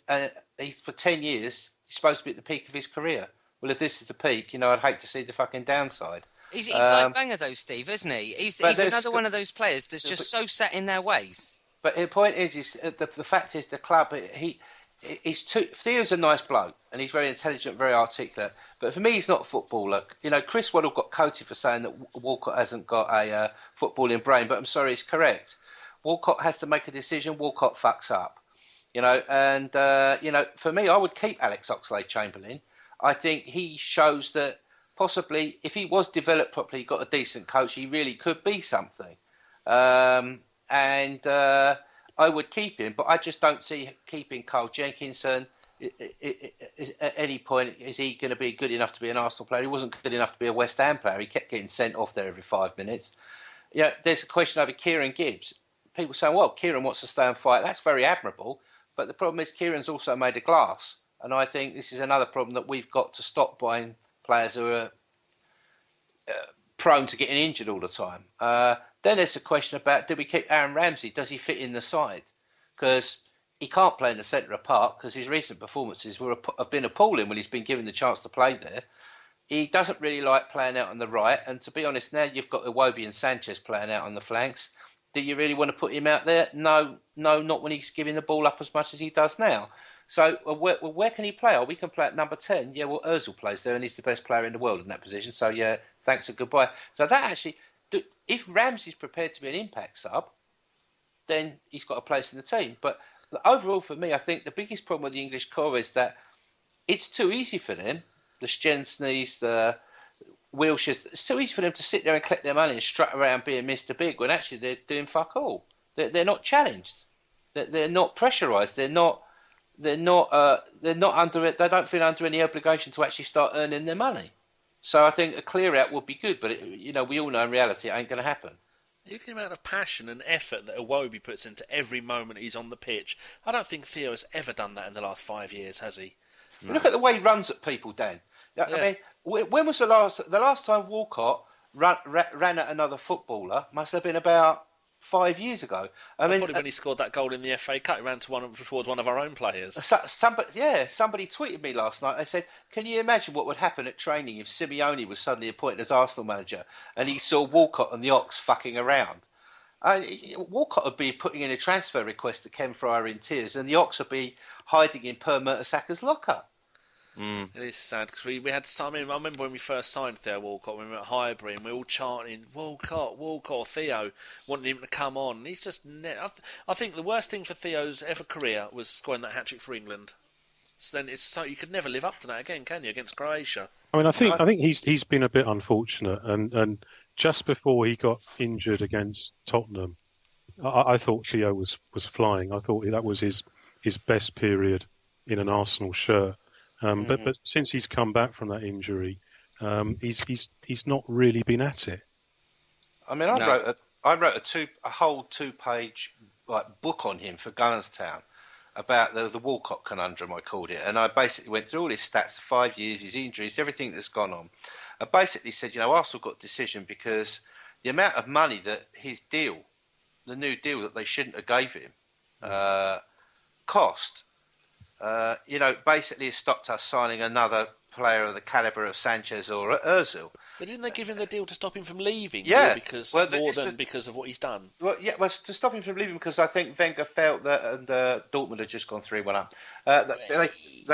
for 10 years he's supposed to be at the peak of his career. Well, if this is the peak, I'd hate to see the fucking downside. He's like Wenger though, Steve, isn't he? He's another one of those players that's just so set in their ways. But the point is the fact is the club, Theo's a nice bloke and he's very intelligent, very articulate. But for me, he's not a footballer. Chris Waddle got coated for saying that Walcott hasn't got a footballing brain, but I'm sorry, it's correct. Walcott has to make a decision. Walcott fucks up, and for me, I would keep Alex Oxlade-Chamberlain. I think he shows that possibly, if he was developed properly, got a decent coach, he really could be something. I would keep him, but I just don't see keeping Carl Jenkinson. At any point, is he going to be good enough to be an Arsenal player? He wasn't good enough to be a West Ham player. He kept getting sent off there every 5 minutes. There's a question over Kieron Gibbs. People say, well, Kieron wants to stay and fight. That's very admirable. But the problem is Kieron's also made of glass. And I think this is another problem that we've got to stop buying players who are prone to getting injured all the time. Then there's a question about, do we keep Aaron Ramsey? Does he fit in the side? Because he can't play in the centre of park because his recent performances have been appalling when he's been given the chance to play there. He doesn't really like playing out on the right. And to be honest, now you've got Iwobi and Sanchez playing out on the flanks. Do you really want to put him out there? No, not when he's giving the ball up as much as he does now. So where can he play? Oh, we can play at number 10. Yeah, well, Ozil plays there and he's the best player in the world in that position. So, yeah, thanks and goodbye. So that actually, if Ramsey's prepared to be an impact sub, then he's got a place in the team. But overall, for me, I think the biggest problem with the English core is that it's too easy for them, the Szczęsnys, the Wilshires, it's too easy for them to sit there and collect their money and strut around being Mr. Big when actually they're doing fuck all. They're not challenged. They're not pressurised. They're not under it. They don't feel under any obligation to actually start earning their money. So I think a clear out would be good, but we all know in reality it ain't going to happen. Look at the amount of passion and effort that Iwobi puts into every moment he's on the pitch. I don't think Theo has ever done that in the last 5 years, has he? No. Look at the way he runs at people, Dan. Yeah. I mean, when was the last time Walcott ran at another footballer? Must have been about 5 years ago. I mean, probably when he scored that goal in the FA Cup, he ran towards one of our own players. Somebody tweeted me last night. They said, "Can you imagine what would happen at training if Simeone was suddenly appointed as Arsenal manager and he saw Walcott and the Ox fucking around?" Walcott would be putting in a transfer request to Ken Fryer in tears, and the Ox would be hiding in Per Mertesacker's locker. It is sad because we had some. I remember when we first signed Theo Walcott, when we were at Highbury, and we were all chanting Walcott, Theo, wanting him to come on. And he's just. I think the worst thing for Theo's ever career was scoring that hat-trick for England. So then you could never live up to that again, can you? Against Croatia. I mean, I think he's been a bit unfortunate, and just before he got injured against Tottenham, I thought Theo was flying. I thought that was his best period in an Arsenal shirt. But since he's come back from that injury, he's not really been at it. I mean, I wrote a whole 2-page book on him for Gunnerstown about the Walcott conundrum, I called it, and I basically went through all his stats, 5 years, his injuries, everything that's gone on. I basically said, Arsenal got a decision because the amount of money that his deal the new deal that they shouldn't have gave him cost, basically it stopped us signing another player of the calibre of Sanchez or Ozil. But didn't they give him the deal to stop him from leaving? Yeah, because because of what he's done. Well, yeah, to stop him from leaving because I think Wenger felt that, and Dortmund had just gone 3-1 up.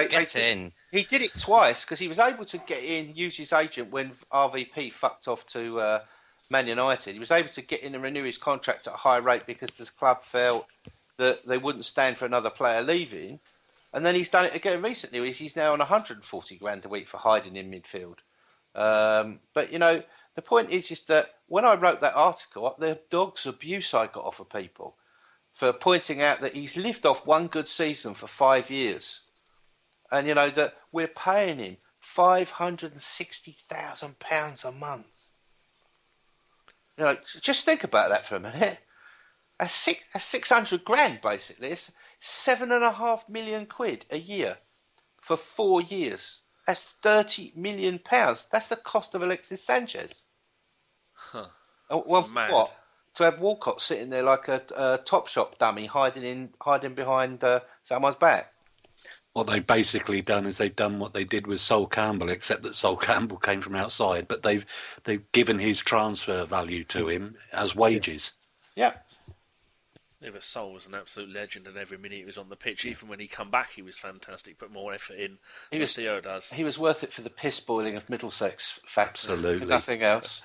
Get in. He did it twice because he was able to get in, use his agent when RVP fucked off to Man United. He was able to get in and renew his contract at a high rate because the club felt that they wouldn't stand for another player leaving. And then he's done it again recently. He's now on 140 grand a week for hiding in midfield. But the point is that when I wrote that article, the dog's abuse I got off of people for pointing out that he's lived off one good season for 5 years, and that we're paying him £560,000 a month. Just think about that for a minute. That's 600 grand basically. It's £7.5 million a year for 4 years. That's £30 million. That's the cost of Alexis Sanchez. Huh. Well, what? To have Walcott sitting there like a top shop dummy, hiding behind someone's back. What they've basically done is they've done what they did with Sol Campbell, except that Sol Campbell came from outside, but they've given his transfer value to him as wages. Yeah. Sol was an absolute legend, and every minute he was on the pitch, even when he come back, he was fantastic. Put more effort in than Theo does. He was worth it for the piss boiling of Middlesex facts. Absolutely, nothing else.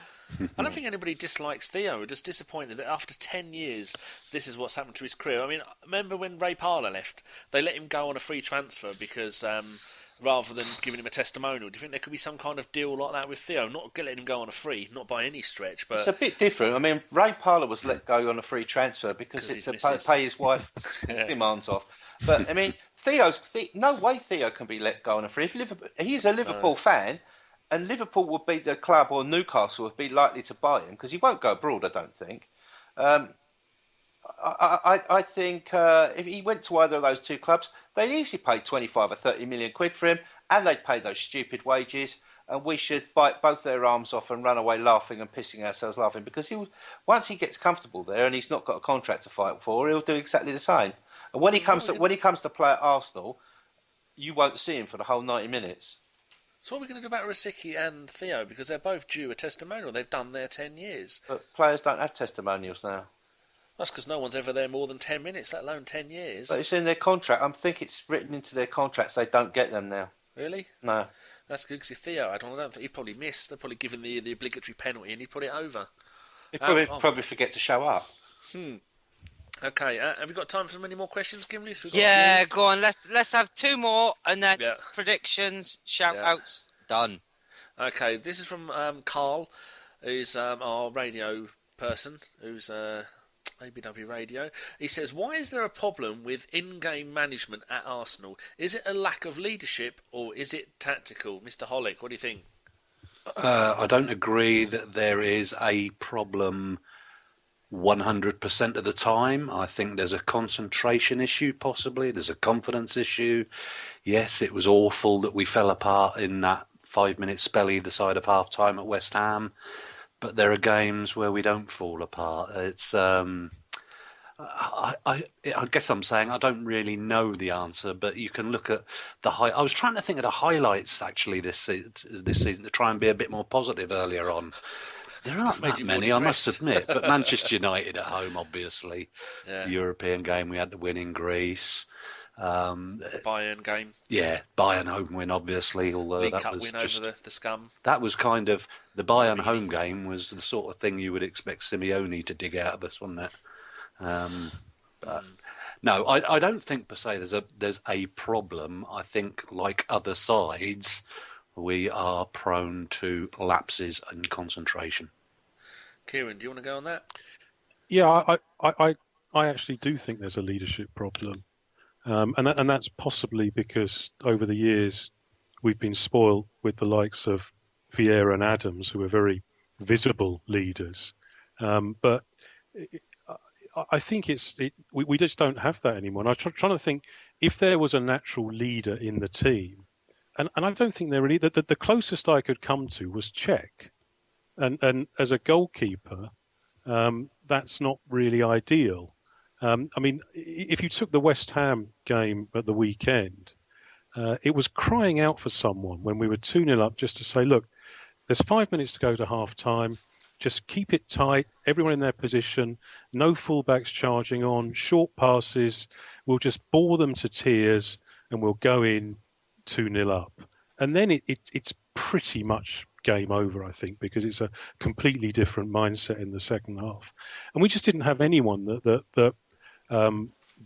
I don't think anybody dislikes Theo. We're just disappointed that after 10 years, this is what's happened to his career. I mean, remember when Ray Parlour left? They let him go on a free transfer because rather than giving him a testimonial. Do you think there could be some kind of deal like that with Theo? Not letting him go on a free, not by any stretch, but... It's a bit different. I mean, Ray Parlour was let go on a free transfer because it's to pay his wife demands off. But, I mean, no way Theo can be let go on a free. He's a Liverpool fan, and Liverpool would be the club, or Newcastle would be likely to buy him, because he won't go abroad, I don't think. I think if he went to either of those two clubs, they'd easily pay 25 or 30 million quid for him, and they'd pay those stupid wages, and we should bite both their arms off and run away laughing and pissing ourselves laughing, because once he gets comfortable there and he's not got a contract to fight for, he'll do exactly the same. And when he comes to play at Arsenal, you won't see him for the whole 90 minutes. So what are we going to do about Rosicky and Theo? Because they're both due a testimonial. They've done their 10 years. But players don't have testimonials now. That's because no one's ever there more than 10 minutes, let alone 10 years. But it's in their contract. I think it's written into their contracts they don't get them now. Really? No. That's good, because if Theo had one, I don't think he'd probably miss. They'd probably give him the obligatory penalty and he'd put it over. He'd probably forget to show up. Okay, have we got time for any more questions, Gimli? Yeah, go on. Let's have two more and then predictions, shout-outs, done. Okay, this is from Carl, who's our radio person, who's ABW Radio. He says, why is there a problem with in-game management at Arsenal? Is it a lack of leadership or is it tactical? Mr. Hollick, what do you think? I don't agree that there is a problem 100% of the time. I think there's a concentration issue, possibly. There's a confidence issue. Yes, it was awful that we fell apart in that 5-minute spell either side of half-time at West Ham, but there are games where we don't fall apart. It's I guess I'm saying I don't really know the answer, but you can look at the I was trying to think of the highlights actually this season to try and be a bit more positive earlier on. There aren't that many, I must admit, but Manchester United at home, obviously. The European game we had to win in Greece. The Bayern game. Yeah, Bayern home win, obviously. Although League that Cup was win just, over the scum. That was kind of the Bayern home game was the sort of thing you would expect Simeone to dig out of us, wasn't it? But no, I don't think per se there's a problem. I think like other sides, we are prone to lapses in concentration. Kieron, do you want to go on that? Yeah, I actually do think there's a leadership problem, and that's possibly because over the years we've been spoiled with the likes of Vieira and Adams, who are very visible leaders. But I think we just don't have that anymore. And I'm trying to think if there was a natural leader in the team, and I don't think there really. The closest I could come to was Czech, and as a goalkeeper, that's not really ideal. I mean, if you took the West Ham game at the weekend, it was crying out for someone when we were 2-0 up just to say, look, there's 5 minutes to go to half time. Just keep it tight, everyone in their position, no fullbacks charging on, short passes. We'll just bore them to tears and we'll go in 2-0 up. And then it's pretty much game over, I think, because it's a completely different mindset in the second half. And we just didn't have anyone that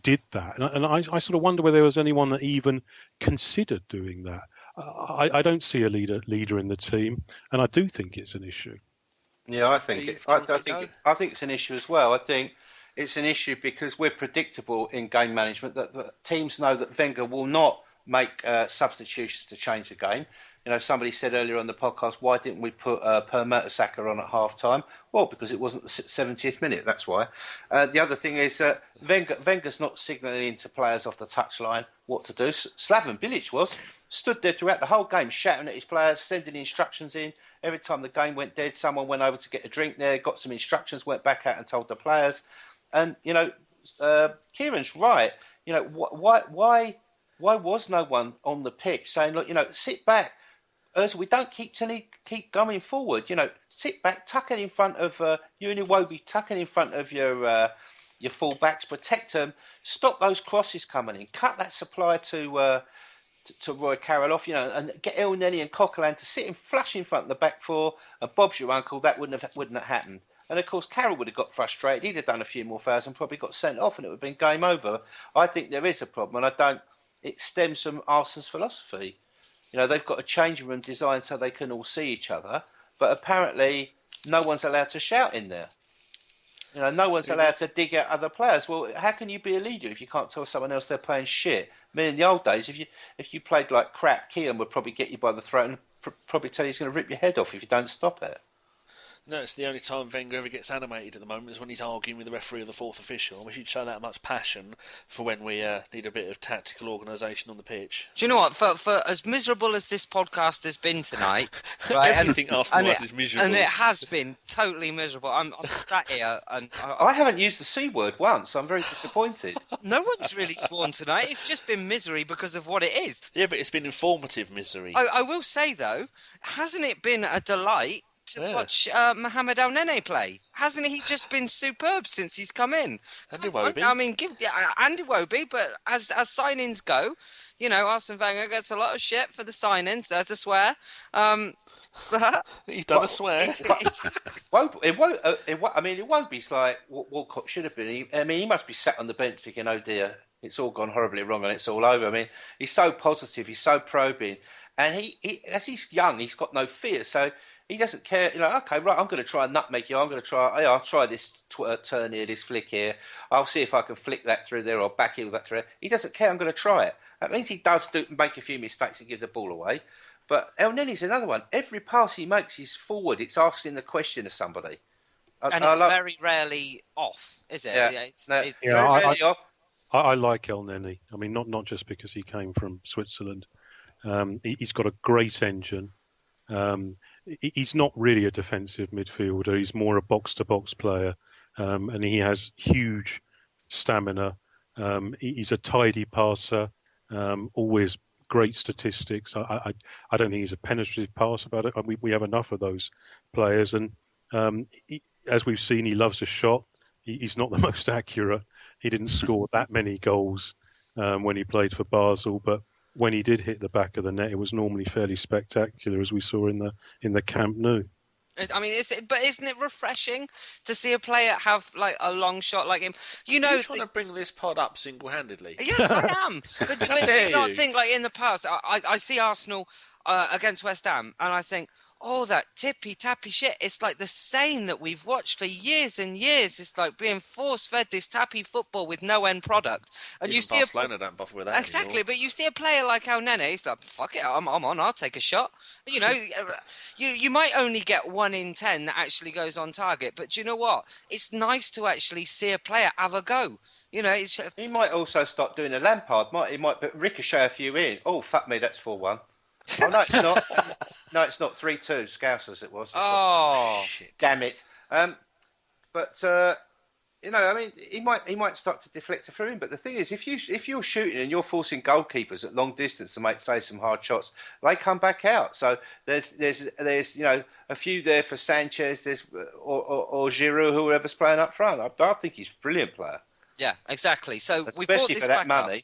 did that. And I sort of wonder whether there was anyone that even considered doing that. I don't see a leader in the team, and I do think it's an issue. Yeah, I think I think it's an issue as well. I think it's an issue because we're predictable in game management. That teams know that Wenger will not make substitutions to change the game. You know, somebody said earlier on the podcast, why didn't we put Per Mertesacker on at half time? Well, because it wasn't the 70th minute, that's why. The other thing is Wenger's not signalling to players off the touchline what to do. Slaven Bilic stood there throughout the whole game, shouting at his players, sending instructions in. Every time the game went dead, someone went over to get a drink there, got some instructions, went back out and told the players. And, you know, Kieron's right. You know, why was no one on the pitch saying, look, you know, sit back. As we don't keep going forward, you know, sit back, tuck it in front of you and Iwobi, tuck it in front of your full-backs, protect them, stop those crosses coming in, cut that supply to Roy Carroll off, you know, and get El Neni and Coquelin to sit and flush in front of the back four, and Bob's your uncle, that wouldn't have happened. And of course, Carroll would have got frustrated. He'd have done a few more fouls and probably got sent off, and it would have been game over. I think there is a problem, and it stems from Arsenal's philosophy. You know, they've got a changing room designed so they can all see each other, but apparently no one's allowed to shout in there. You know, no one's allowed to dig out other players. Well, how can you be a leader if you can't tell someone else they're playing shit? I mean, in the old days, if you played like crap, Kieron would probably get you by the throat and probably tell you he's going to rip your head off if you don't stop it. No, it's the only time Wenger ever gets animated at the moment is when he's arguing with the referee or the fourth official. I wish he'd show that much passion for when we need a bit of tactical organisation on the pitch. Do you know what? For as miserable as this podcast has been tonight, right? Everything Arsenal is miserable, and it has been totally miserable. I'm sat here and I haven't used the C word once. I'm very disappointed. No one's really sworn tonight. It's just been misery because of what it is. Yeah, but it's been informative misery. I will say though, hasn't it been a delight to watch Mohamed El Nene play? Hasn't he just been superb since he's come in? Andy Iwobi. I mean, Andy Iwobi, but as signings go, you know, Arsene Wenger gets a lot of shit for the signings. There's a swear. But he's done a swear. Iwobi's like what Walcott should have been. He must be sat on the bench thinking, oh dear, it's all gone horribly wrong and it's all over. I mean, he's so positive, he's so probing, and he as he's young, he's got no fear, so he doesn't care. You know, okay, right, I'm going to try and nutmeg you. I'll try this turn here, this flick here. I'll see if I can flick that through there or back heel that through. He doesn't care. I'm going to try it. That means he does make a few mistakes and give the ball away. But El Neni's another one. Every pass he makes is forward. It's asking the question of somebody. And it's very rarely off, is it? Yeah, it's very rarely off. I like El Neni. I mean, not just because he came from Switzerland. He's got a great engine. He's not really a defensive midfielder. He's more a box-to-box player, and he has huge stamina. He's a tidy passer, always great statistics. I don't think he's a penetrative passer, but we have enough of those players. And as we've seen, he loves a shot. He's not the most accurate. He didn't score that many goals when he played for Basel, but when he did hit the back of the net, it was normally fairly spectacular, as we saw in the Camp Nou. I mean, isn't it refreshing to see a player have like a long shot like him? You know, you're trying to bring this pod up single-handedly. Yes, I am. But do you not think, like in the past, I see Arsenal against West Ham, and I think, oh, that tippy-tappy shit. It's like the same that we've watched for years and years. It's like being force-fed this tappy football with no end product. And even you see Barcelona don't bother with that exactly, anymore. but you see a player like El Nene, he's like, fuck it, I'm on, I'll take a shot. You know, you might only get 1 in 10 that actually goes on target, but do you know what? It's nice to actually see a player have a go. You know, he might also start doing a Lampard. He might ricochet a few in. Oh, fuck me, that's 4-1. Oh, no, it's not. No, it's not 3-2. Scousers it was. Oh, shit. Damn it. But I mean, he might start to deflect it through him. But the thing is, if you're shooting and you're forcing goalkeepers at long distance to make, say, some hard shots, they come back out. So there's a few there for Sanchez, or Giroud, whoever's playing up front. I think he's a brilliant player. Yeah, exactly. So we bought especially this for that back money. up.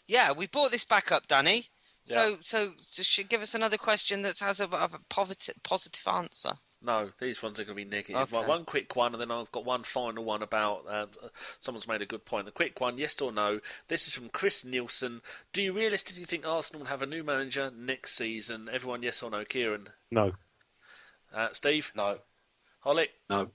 Yeah, we bought this back up, Danny. Yeah. So should give us another question that has a positive answer. No, these ones are going to be negative. Okay. One quick one, and then I've got one final one about someone's made a good point. The quick one, yes or no? This is from Chris Nielsen. Do you realistically think Arsenal will have a new manager next season? Everyone, yes or no? Kieron? No. Steve? No. Holly? No.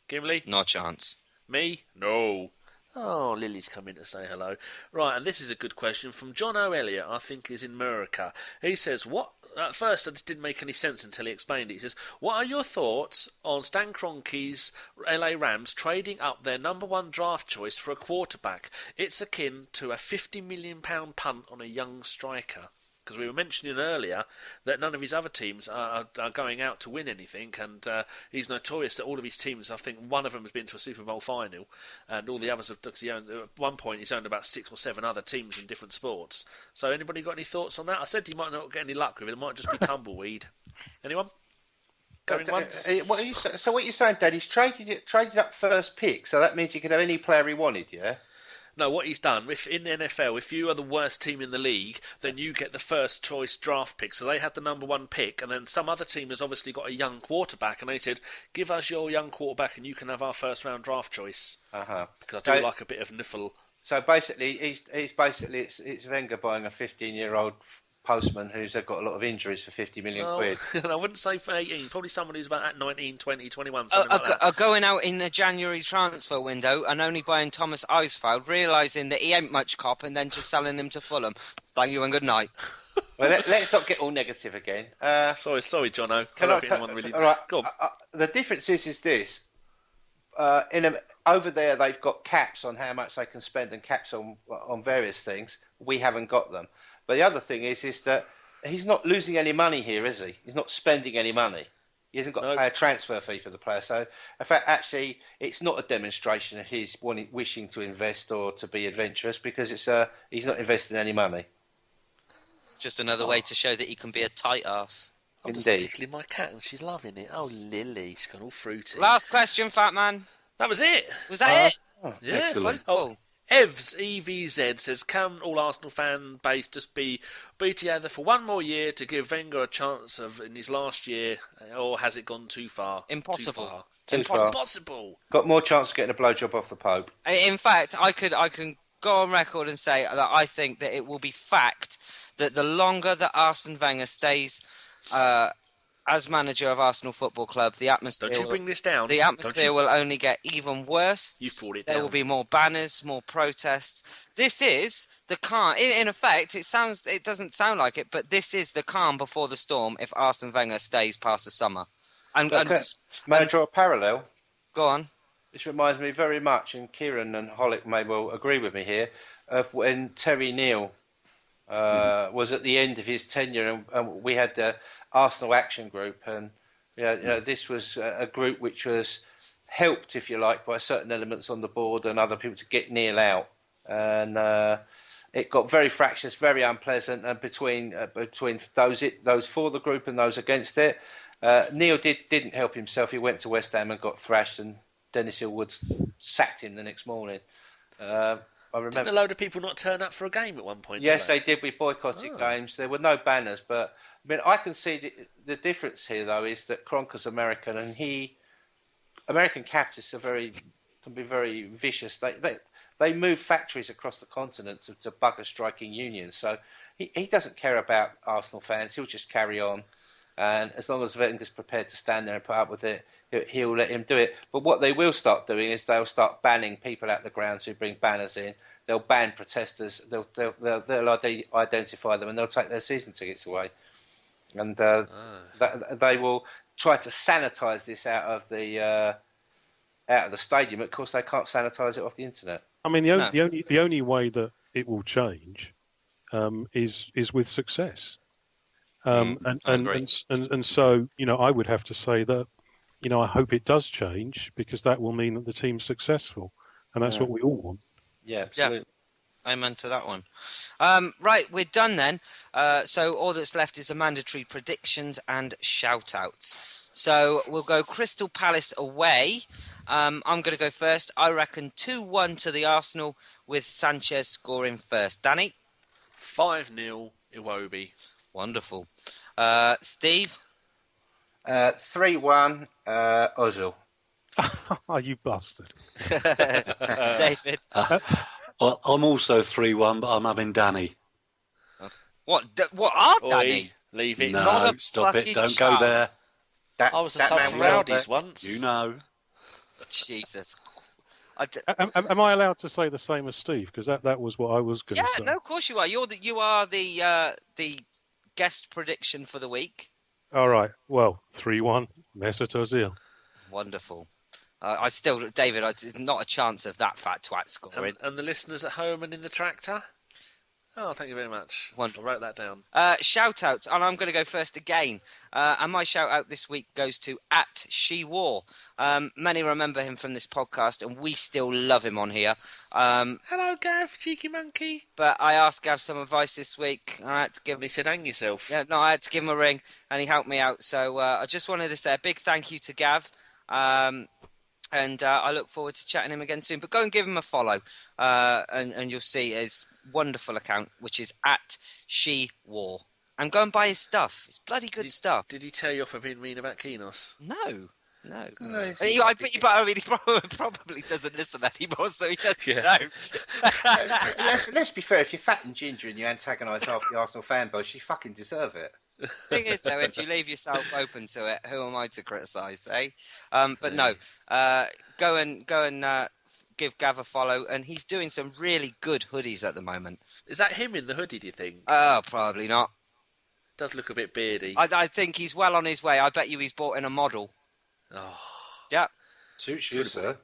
Gimli? No chance. Me? No. Oh, Lily's come in to say hello. Right, and this is a good question from John O'Elliott, I think is in America. He says, what... At first, it didn't make any sense until he explained it. He says, what are your thoughts on Stan Kroenke's LA Rams trading up their number one draft choice for a quarterback? It's akin to a £50 million punt on a young striker. Because we were mentioning earlier that none of his other teams are going out to win anything, and he's notorious that all of his teams, I think one of them has been to a Super Bowl final, and all the others have, because at one point he's owned about 6 or 7 other teams in different sports. So anybody got any thoughts on that? I said he might not get any luck with it, it might just be tumbleweed. Anyone? Going once? What you're saying, Dad, he's traded up first pick, so that means he could have any player he wanted, yeah? No, what he's done, in the NFL, if you are the worst team in the league, then you get the first choice draft pick. So they had the number one pick, and then some other team has obviously got a young quarterback, and they said, give us your young quarterback and you can have our first round draft choice. Uh-huh. Because I do like a bit of niffle. So basically, it's Wenger buying a 15-year-old postman who's got a lot of injuries for 50 million quid. I wouldn't say for 18, probably someone who's about 19, 20, 21, something like that. Are going out in the January transfer window and only buying Thomas Eisfeld, realising that he ain't much cop, and then just selling him to Fulham. Thank you and good night. Well, let's not get all negative again. Sorry, Jono. I don't think anyone really... All right, go on. The difference is this. Over there, they've got caps on how much they can spend and caps on various things. We haven't got them. But the other thing is that he's not losing any money here, is he? He's not spending any money. He hasn't got to pay a transfer fee for the player. So, in fact, actually, it's not a demonstration of his wishing to invest or to be adventurous, because he's not investing any money. It's just another way to show that he can be a tight ass. I'm just tickling my cat and she's loving it. Oh, Lily, she's gone all fruity. Last question, fat man. That was it. Was that it? Yeah, excellent. Oh. Evs EVZ says, can all Arsenal fan base just be together for one more year to give Wenger a chance in his last year, or has it gone too far? Impossible. Too far. Impossible. Got more chance of getting a blowjob off the Pope. In fact, I can go on record and say that I think that it will be fact that the longer that Arsene Wenger stays as manager of Arsenal Football Club, the atmosphere... Don't you bring this down. The atmosphere will only get even worse. You've brought it down. There will be more banners, more protests. This is the calm. In effect, it doesn't sound like it, but this is the calm before the storm if Arsene Wenger stays past the summer. May I draw a parallel? Go on. This reminds me very much, and Kieron and Hollick may well agree with me here, of when Terry Neal was at the end of his tenure, and we had the Arsenal Action Group, and this was a group which was helped, if you like, by certain elements on the board and other people to get Neil out, and it got very fractious, very unpleasant, and between those for the group and those against it. Neil didn't help himself. He went to West Ham and got thrashed, and Dennis Hillwood sacked him the next morning. I remember. Didn't a load of people not turn up for a game at one point? Yes, they did. We boycotted games. There were no banners, but I mean, I can see the difference here, though, is that Kroenke's American, and American capitalists can be very vicious. They move factories across the continent to bugger striking unions. So he doesn't care about Arsenal fans. He'll just carry on, and as long as Wenger's prepared to stand there and put up with it, he'll let him do it. But what they will start doing is they'll start banning people out the grounds who bring banners in. They'll ban protesters. They'll identify them, and they'll take their season tickets away. And they will try to sanitise this out of the stadium. Of course, they can't sanitise it off the internet. I mean, the only way that it will change is with success. And so I would have to say that I hope it does change because that will mean that the team's successful, and that's what we all want. Yeah, absolutely. Yeah. Amen to that one. Right, we're done then. So all that's left is the mandatory predictions and shout-outs. So we'll go Crystal Palace away. I'm going to go first. I reckon 2-1 to the Arsenal with Sanchez scoring first. Danny? 5-0 Iwobi. Wonderful. Steve? 3-1 Ozil. Oh, you bastard. David? Well, I'm also 3-1, but I'm having Danny. What are Oi, Danny? leave it. No, Not a stop it. fucking Don't go there. chance. I was a sub for Rowdies once. You know. Jesus. Am I allowed to say the same as Steve? Because that was what I was going to say. No, of course you are. You are the guest prediction for the week. All right. Well, 3-1 Mesut Ozil. Wonderful. David, there's not a chance of that fat twat scoring. And the listeners at home and in the tractor? Oh, thank you very much. Wonderful. I wrote that down. Shout-outs, and I'm going to go first again. And my shout-out this week goes to @SheWar. Many remember him from this podcast, and we still love him on here. Hello, Gav, cheeky monkey. But I asked Gav some advice this week. I had to give And he said, hang yourself. Yeah, no, I had to give him a ring, and he helped me out. So I just wanted to say a big thank you to Gav. And I look forward to chatting him again soon. But go and give him a follow, and you'll see his wonderful account, which is @SheWar. And go and buy his stuff. It's bloody good stuff. Did he tell you off for being mean about Kieros? No. He Probably doesn't listen anymore, so he doesn't Yeah. know. let's be fair. If you're fat and ginger and you antagonise half the Arsenal fan base, you fucking deserve it. Thing is, though, if you leave yourself open to it, who am I to criticise, eh? But no, go and give Gav a follow, and he's doing some really good hoodies at the moment. Is that him in the hoodie, do you think? Oh, probably not. Does look a bit beardy. I think he's well on his way. I bet you he's bought in a model. Oh, Yeah. Suits you, sir.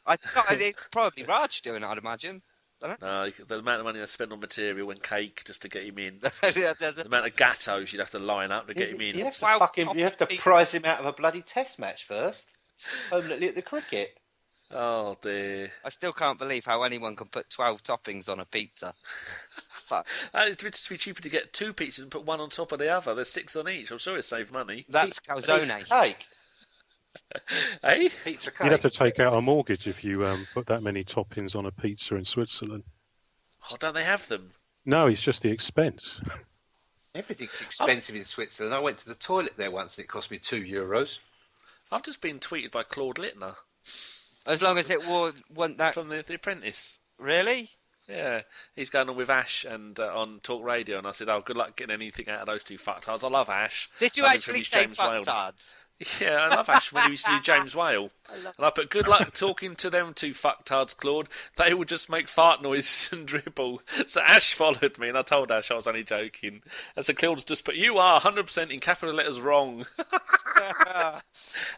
I think probably Raj doing it, I'd imagine. no, the amount of money I spent on material and cake just to get him in. The The amount of gattos you'd have to line up to get him in. You have to, 12 you have to top prize him out of a bloody test match first. Permanently at the cricket. Oh, dear. I still can't believe how anyone can put 12 toppings on a pizza. Fuck. It'd be cheaper to get 2 pizzas and put one on top of the other. There's 6 on each. I'm sure it'd save money. That's calzone. Cake. Eh? Pizza You'd have cake. to take out a mortgage if you put that many toppings on a pizza in Switzerland. Oh, don't they have them? No, it's just the expense. Everything's expensive in Switzerland. I went to the toilet there once and it cost me €2. I've just been tweeted by Claude Littner As long as it wasn't that... from the Apprentice. Really? Yeah, he's going on with Ash and on Talk Radio, and I said, "Oh, good luck getting anything out of those 2 fucktards. I love Ash." Did you Love him actually from his say James Whale. fucktards? Yeah, I love Ash when he used to do James Whale. And I put, good luck talking to them 2 fucktards, Claude. They will just make fart noises and dribble. So Ash followed me, and I told Ash I was only joking. And so Claude's just put, you are 100% in capital letters wrong.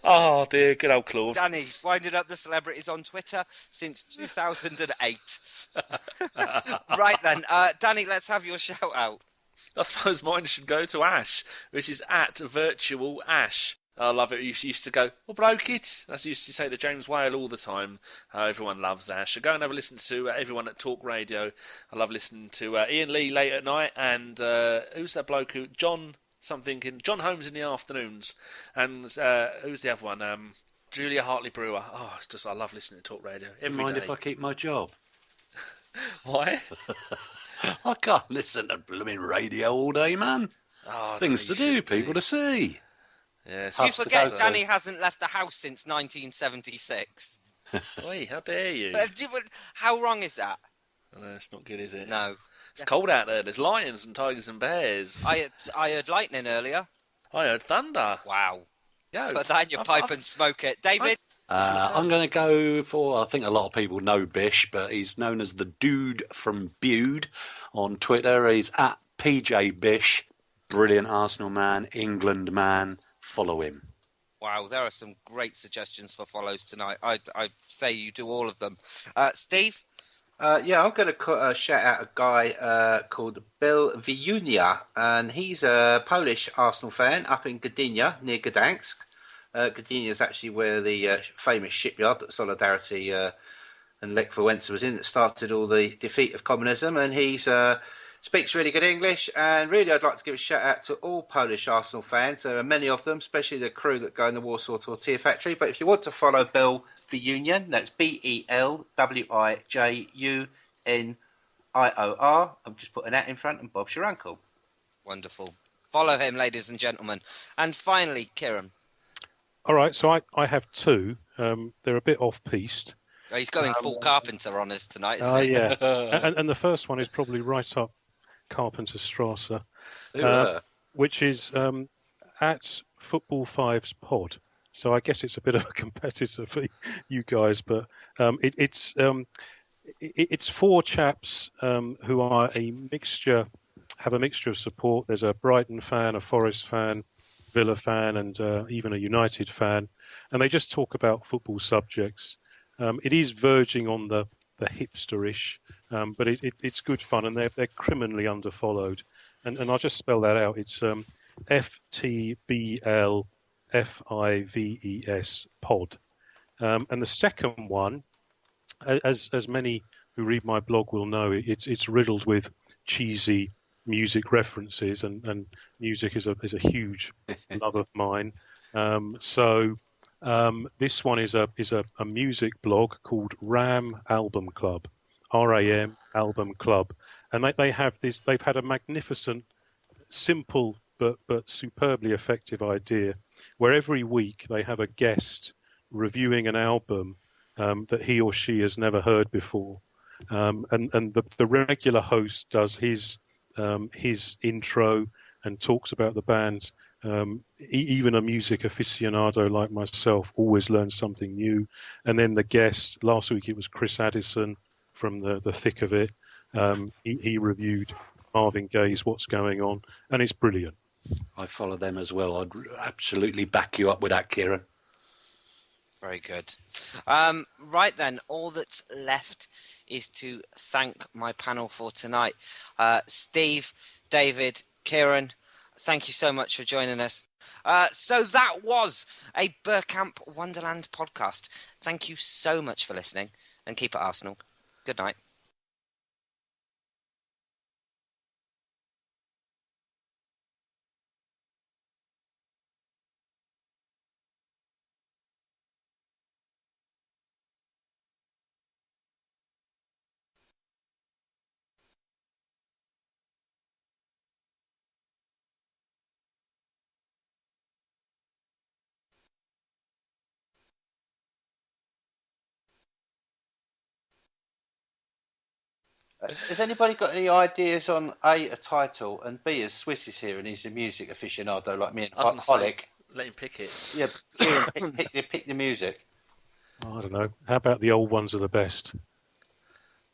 Oh, dear, good old Claude. Danny, winded up the celebrities on Twitter since 2008. Right then, Danny, let's have your shout out. I suppose mine should go to Ash, which is @virtualash. I love it. You used to go, "Oh, broke it." That's used to say to James Whale all the time. Everyone loves Ash. So go and have a listen to everyone at Talk Radio. I love listening to Ian Lee late at night, and who's that bloke who John Holmes in the afternoons, and who's the other one? Julia Hartley Brewer. Oh, it's just I love listening to Talk Radio every day. Mind if I keep my job? Why? I can't listen to blooming radio all day, man. Oh, Things to do, people to see. Yes. You forget Danny hasn't left the house since 1976. Oi, how dare you? How wrong is that? No, it's not good, is it? No. It's cold out there. There's lions and tigers and bears. I heard lightning earlier. I heard thunder. Wow. Yo, Put that in your pipe and smoke it. David? I'm going to go for, I think a lot of people know Bish, but he's known as the Dude from Bude on Twitter. He's @PJ Bish. Brilliant Arsenal man, England man. Follow him. Wow, there are some great suggestions for follows tonight. I'd say you do all of them. Steve? Yeah, I'm going to shout out a guy called Bill Viunia, and he's a Polish Arsenal fan up in Gdynia, near Gdansk. Gdynia is actually where the famous shipyard that Solidarity and Lech Wałęsa was in that started all the defeat of communism, and he's speaks really good English. And really, I'd like to give a shout out to all Polish Arsenal fans. There are many of them, especially the crew that go in the Warsaw Tortilla Factory. But if you want to follow Bill Wijunion, that's BELWIJUNIOR. I'm just putting that in front, and Bob's your uncle. Wonderful. Follow him, ladies and gentlemen. And finally, Kieron. All right, so I have two. They're a bit off-piste. Oh, he's going full Carpenter on us tonight, isn't he? Yeah. and the first one is probably right up Carpenterstrasse, which is at Football Five's pod. So I guess it's a bit of a competitor for you guys, but it's four chaps who are have a mixture of support. There's a Brighton fan, a Forest fan, Villa fan, and even a United fan, and they just talk about football subjects. It is verging on the hipsterish, but it's good fun, and they're criminally underfollowed. And I'll just spell that out. It's FTBLFIVES pod. And the second one, as many who read my blog will know, it's riddled with cheesy music references, and music is a huge love of mine. So this one is a music blog called RAM Album Club, RAM Album Club, and they've had a magnificent, simple but superbly effective idea, where every week they have a guest reviewing an album that he or she has never heard before, and the regular host does his intro and talks about the bands. Even a music aficionado like myself always learns something new. And then the guest, last week it was Chris Addison from the thick of it. He reviewed Marvin Gaye's What's Going On, and it's brilliant. I follow them as well. I'd absolutely back you up with that, Kieron. Very good. Right then, all that's left is to thank my panel for tonight. Steve, David, Kieron, thank you so much for joining us. So that was a Bergkamp Wonderland podcast. Thank you so much for listening, and keep it Arsenal. Good night. Has anybody got any ideas on A, a title, and B, as Swiss is here and he's a music aficionado like me and Holic? Let him pick it. Yeah, Kieron, pick the music. I don't know. How about the old ones are the best?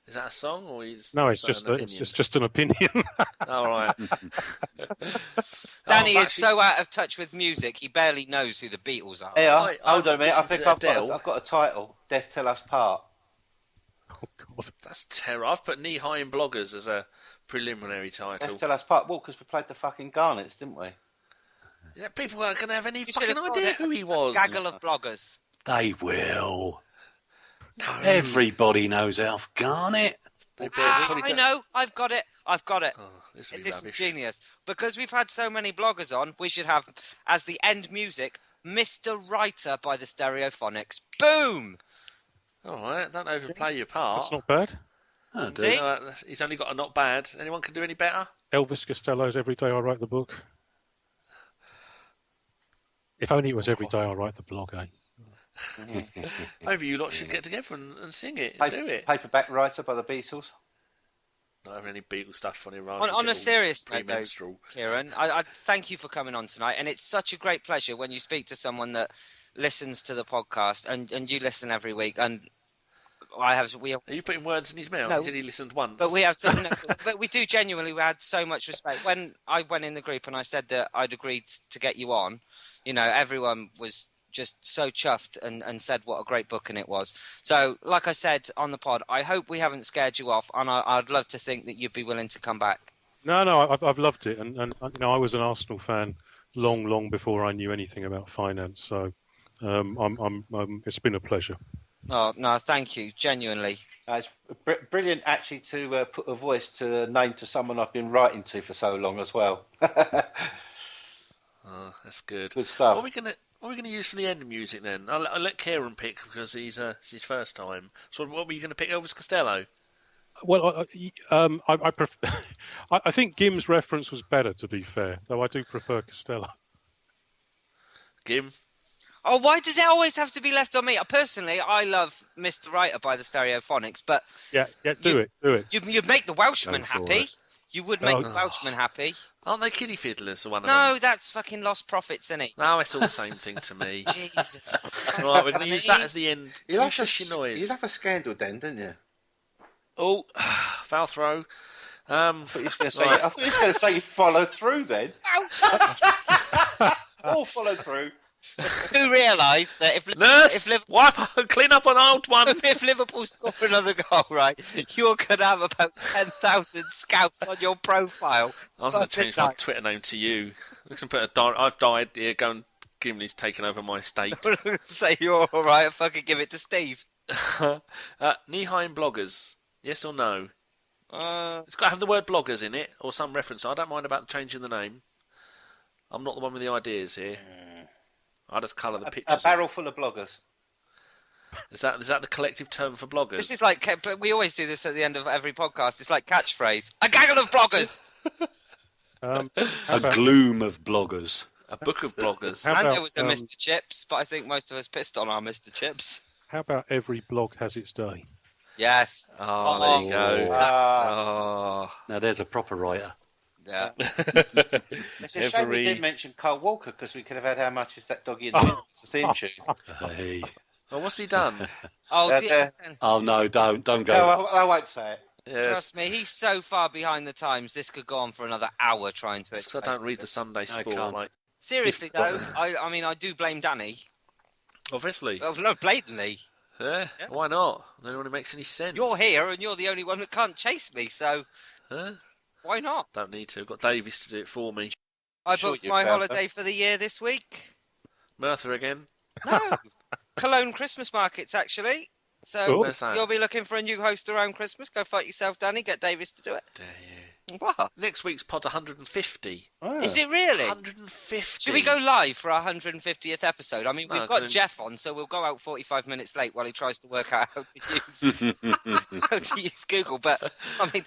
Is that a song, or is No, it's just an opinion. All right. Danny is so out of touch with music, he barely knows who the Beatles are. Yeah, hold on a minute. I think I've got a title. Death Till Us Part. Oh God, that's terrible. I've put Knee High in Bloggers as a preliminary title. Death Till Us Part. Well, because we played the fucking Garnets, didn't we? Yeah, people aren't going to have any fucking idea who he was. Gaggle of bloggers. They will. No. Everybody knows Alf Garnett. I know. I've got it. Oh, this is genius. Because we've had so many bloggers on, we should have, as the end music, Mr. Writer by the Stereophonics. Boom! All right, don't overplay your part. that's not bad. Oh, See? He's only got a not bad. Anyone can do any better? Elvis Costello's Every Day I Write the Book. If only it was Every Day I Write the Blog, eh? Maybe you lot should get together and sing it. Do it. Paperback Writer by the Beatles. Not having any Beatles stuff on it. On a serious note, though, menstrual. Kieron, I thank you for coming on tonight, and it's such a great pleasure when you speak to someone that listens to the podcast, and you listen every week, and are you putting words in his mouth? No, he said he listened once. But but we do genuinely. We had so much respect when I went in the group and I said that I'd agreed to get you on. You know, everyone was just so chuffed and said what a great booking it was. So, like I said on the pod, I hope we haven't scared you off, and I'd love to think that you'd be willing to come back. No, I've loved it, and you know, I was an Arsenal fan long before I knew anything about finance. So It's been a pleasure. Oh no, thank you, genuinely. It's brilliant actually to put a voice to a name to someone I've been writing to for so long as well. Oh, that's good. Good stuff. What are we gonna use for the end music then? I'll let Kieron pick because it's his first time. So what were you gonna pick? Elvis Costello. Well, I prefer. I think Gim's reference was better, to be fair, though I do prefer Costello. Gim. Oh, why does it always have to be left on me? Personally, I love Mr. Writer by the Stereophonics, but Yeah, do it. You'd make the Welshman Go for happy. it. You would make the Welshman happy. Aren't they kiddie fiddlers or one of them? No, that's fucking Lost Prophets, isn't it? No, it's all the same thing to me. Jesus Christ. Right, we're going to use that as the end. You'd have, Shush your noise. you'd have a scandal then, didn't you? Oh, foul throw. I thought you were going to say follow through then. Or follow through. To realise that if Nurse, wipe, clean up an old one. if Liverpool score another goal, right, you're going to have about 10,000 scouts on your profile. I was going to change my Twitter name to you. I can put I've died. Here, go and Gimli's taken over my estate. Say you're all right. Fucking give it to Steve. Knee-high bloggers. Yes or no? Uh, It's got to have the word bloggers in it or some reference. I don't mind about changing the name. I'm not the one with the ideas here. I just colour the pictures. A barrel full of bloggers. Is that the collective term for bloggers? This is like we always do this at the end of every podcast. It's like catchphrase. A gaggle of bloggers. A gloom of bloggers. A book of bloggers. And there was a Mr. Chips, but I think most of us pissed on our Mr. Chips. How about every blog has its day? Yes. Oh, there you go. Oh. Now there's a proper writer. Yeah. It's a shame we didn't mention Carl Walker because we could have had How Much Is That Doggy in the Wind? It's a theme tune. Hey. Oh, what's he done? Oh, dear. Oh no, don't go. No, I won't say it. Yes. Trust me, he's so far behind the times. This could go on for another hour trying to Because I explain. don't read the Sunday I Sport. can't. Like, Seriously though, I mean, I do blame Danny. obviously. Oh, no, blatantly. Yeah. Why not? The only one who makes any sense. You're here, and you're the only one that can't chase me. So Huh? why not? Don't need to. I've got Davies to do it for me. I Sure booked you my can, holiday for the year this week. Merthyr again. No, Cologne Christmas markets actually. So Cool. Where's that? you'll be looking for a new host around Christmas. Go fight yourself, Danny. Get Davis to do it. Dare you. What? Next week's pod's 150. Oh. Is it really? 150. Should we go live for our 150th episode? I mean, No, we've got then- Jeff on, so we'll go out 45 minutes late while he tries to work out how to use Google. But I mean,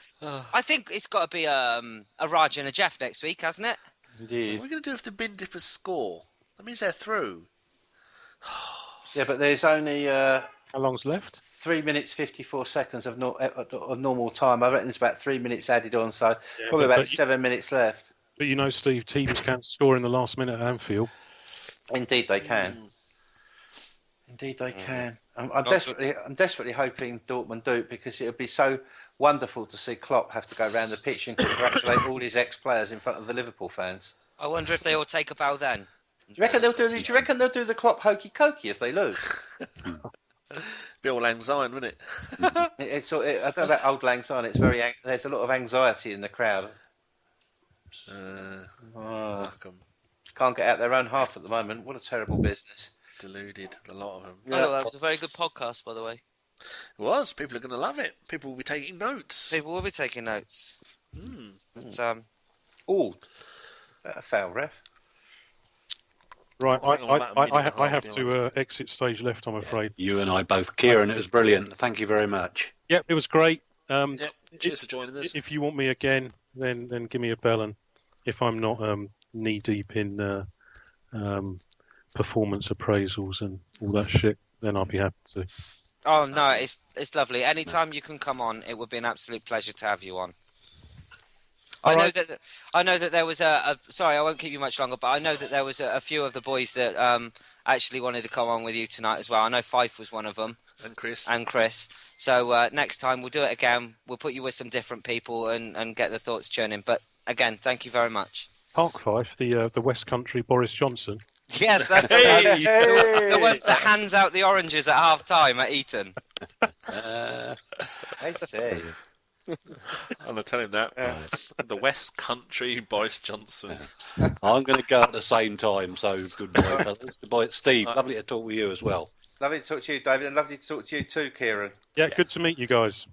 I think it's got to be a Raj and a Jeff next week, hasn't it? What are we going to do if the bin dippers score? That means they're through. Yeah, but there's only How long's left? 3 minutes 54 seconds of normal time. I reckon it's about 3 minutes added on, so probably about 7 minutes left. But you know, Steve, teams can score in the last minute at Anfield. Indeed, they can. Indeed, they can. I'm desperately hoping Dortmund do it because it would be so wonderful to see Klopp have to go around the pitch and congratulate all his ex-players in front of the Liverpool fans. I wonder if they all take a bow then. Do you reckon they'll do the Klopp hokey cokey if they lose? Be all Lang Syne, wouldn't it? I don't know about Old Lang Syne. It's there's a lot of anxiety in the crowd. Fuck 'em. Can't get out their own half at the moment. What a terrible business. Deluded, a lot of them. I thought that was a very good podcast, by the way. It was. People are going to love it. People will be taking notes. People will be taking notes. But, Oh, a foul ref. Right, I think I'm about a minute and a I half have to exit stage left, I'm afraid. You and I both. Kieron, it was brilliant. Thank you very much. Yep, it was great. Yep. Cheers for joining us. If you want me again, then give me a bell, and if I'm not knee deep in performance appraisals and all that shit, then I'll be happy to. oh no, it's lovely. Anytime you can come on, it would be an absolute pleasure to have you on. I know that there was sorry, I won't keep you much longer, but I know that there was a few of the boys that actually wanted to come on with you tonight as well. I know Fife was one of them. And Chris. So next time we'll do it again. We'll put you with some different people and get the thoughts churning. But again, thank you very much. Park Fife, the West Country Boris Johnson. Yes, that's Hey! the ones that hands out the oranges at half time at Eton. I see. I'm gonna tell him that. The West Country Boris Johnson. I'm going to go at the same time, so goodbye, fellas. Goodbye, Steve. Lovely to talk with you as well. Lovely to talk to you, David, and lovely to talk to you too, Kieron. Yeah, good to meet you guys.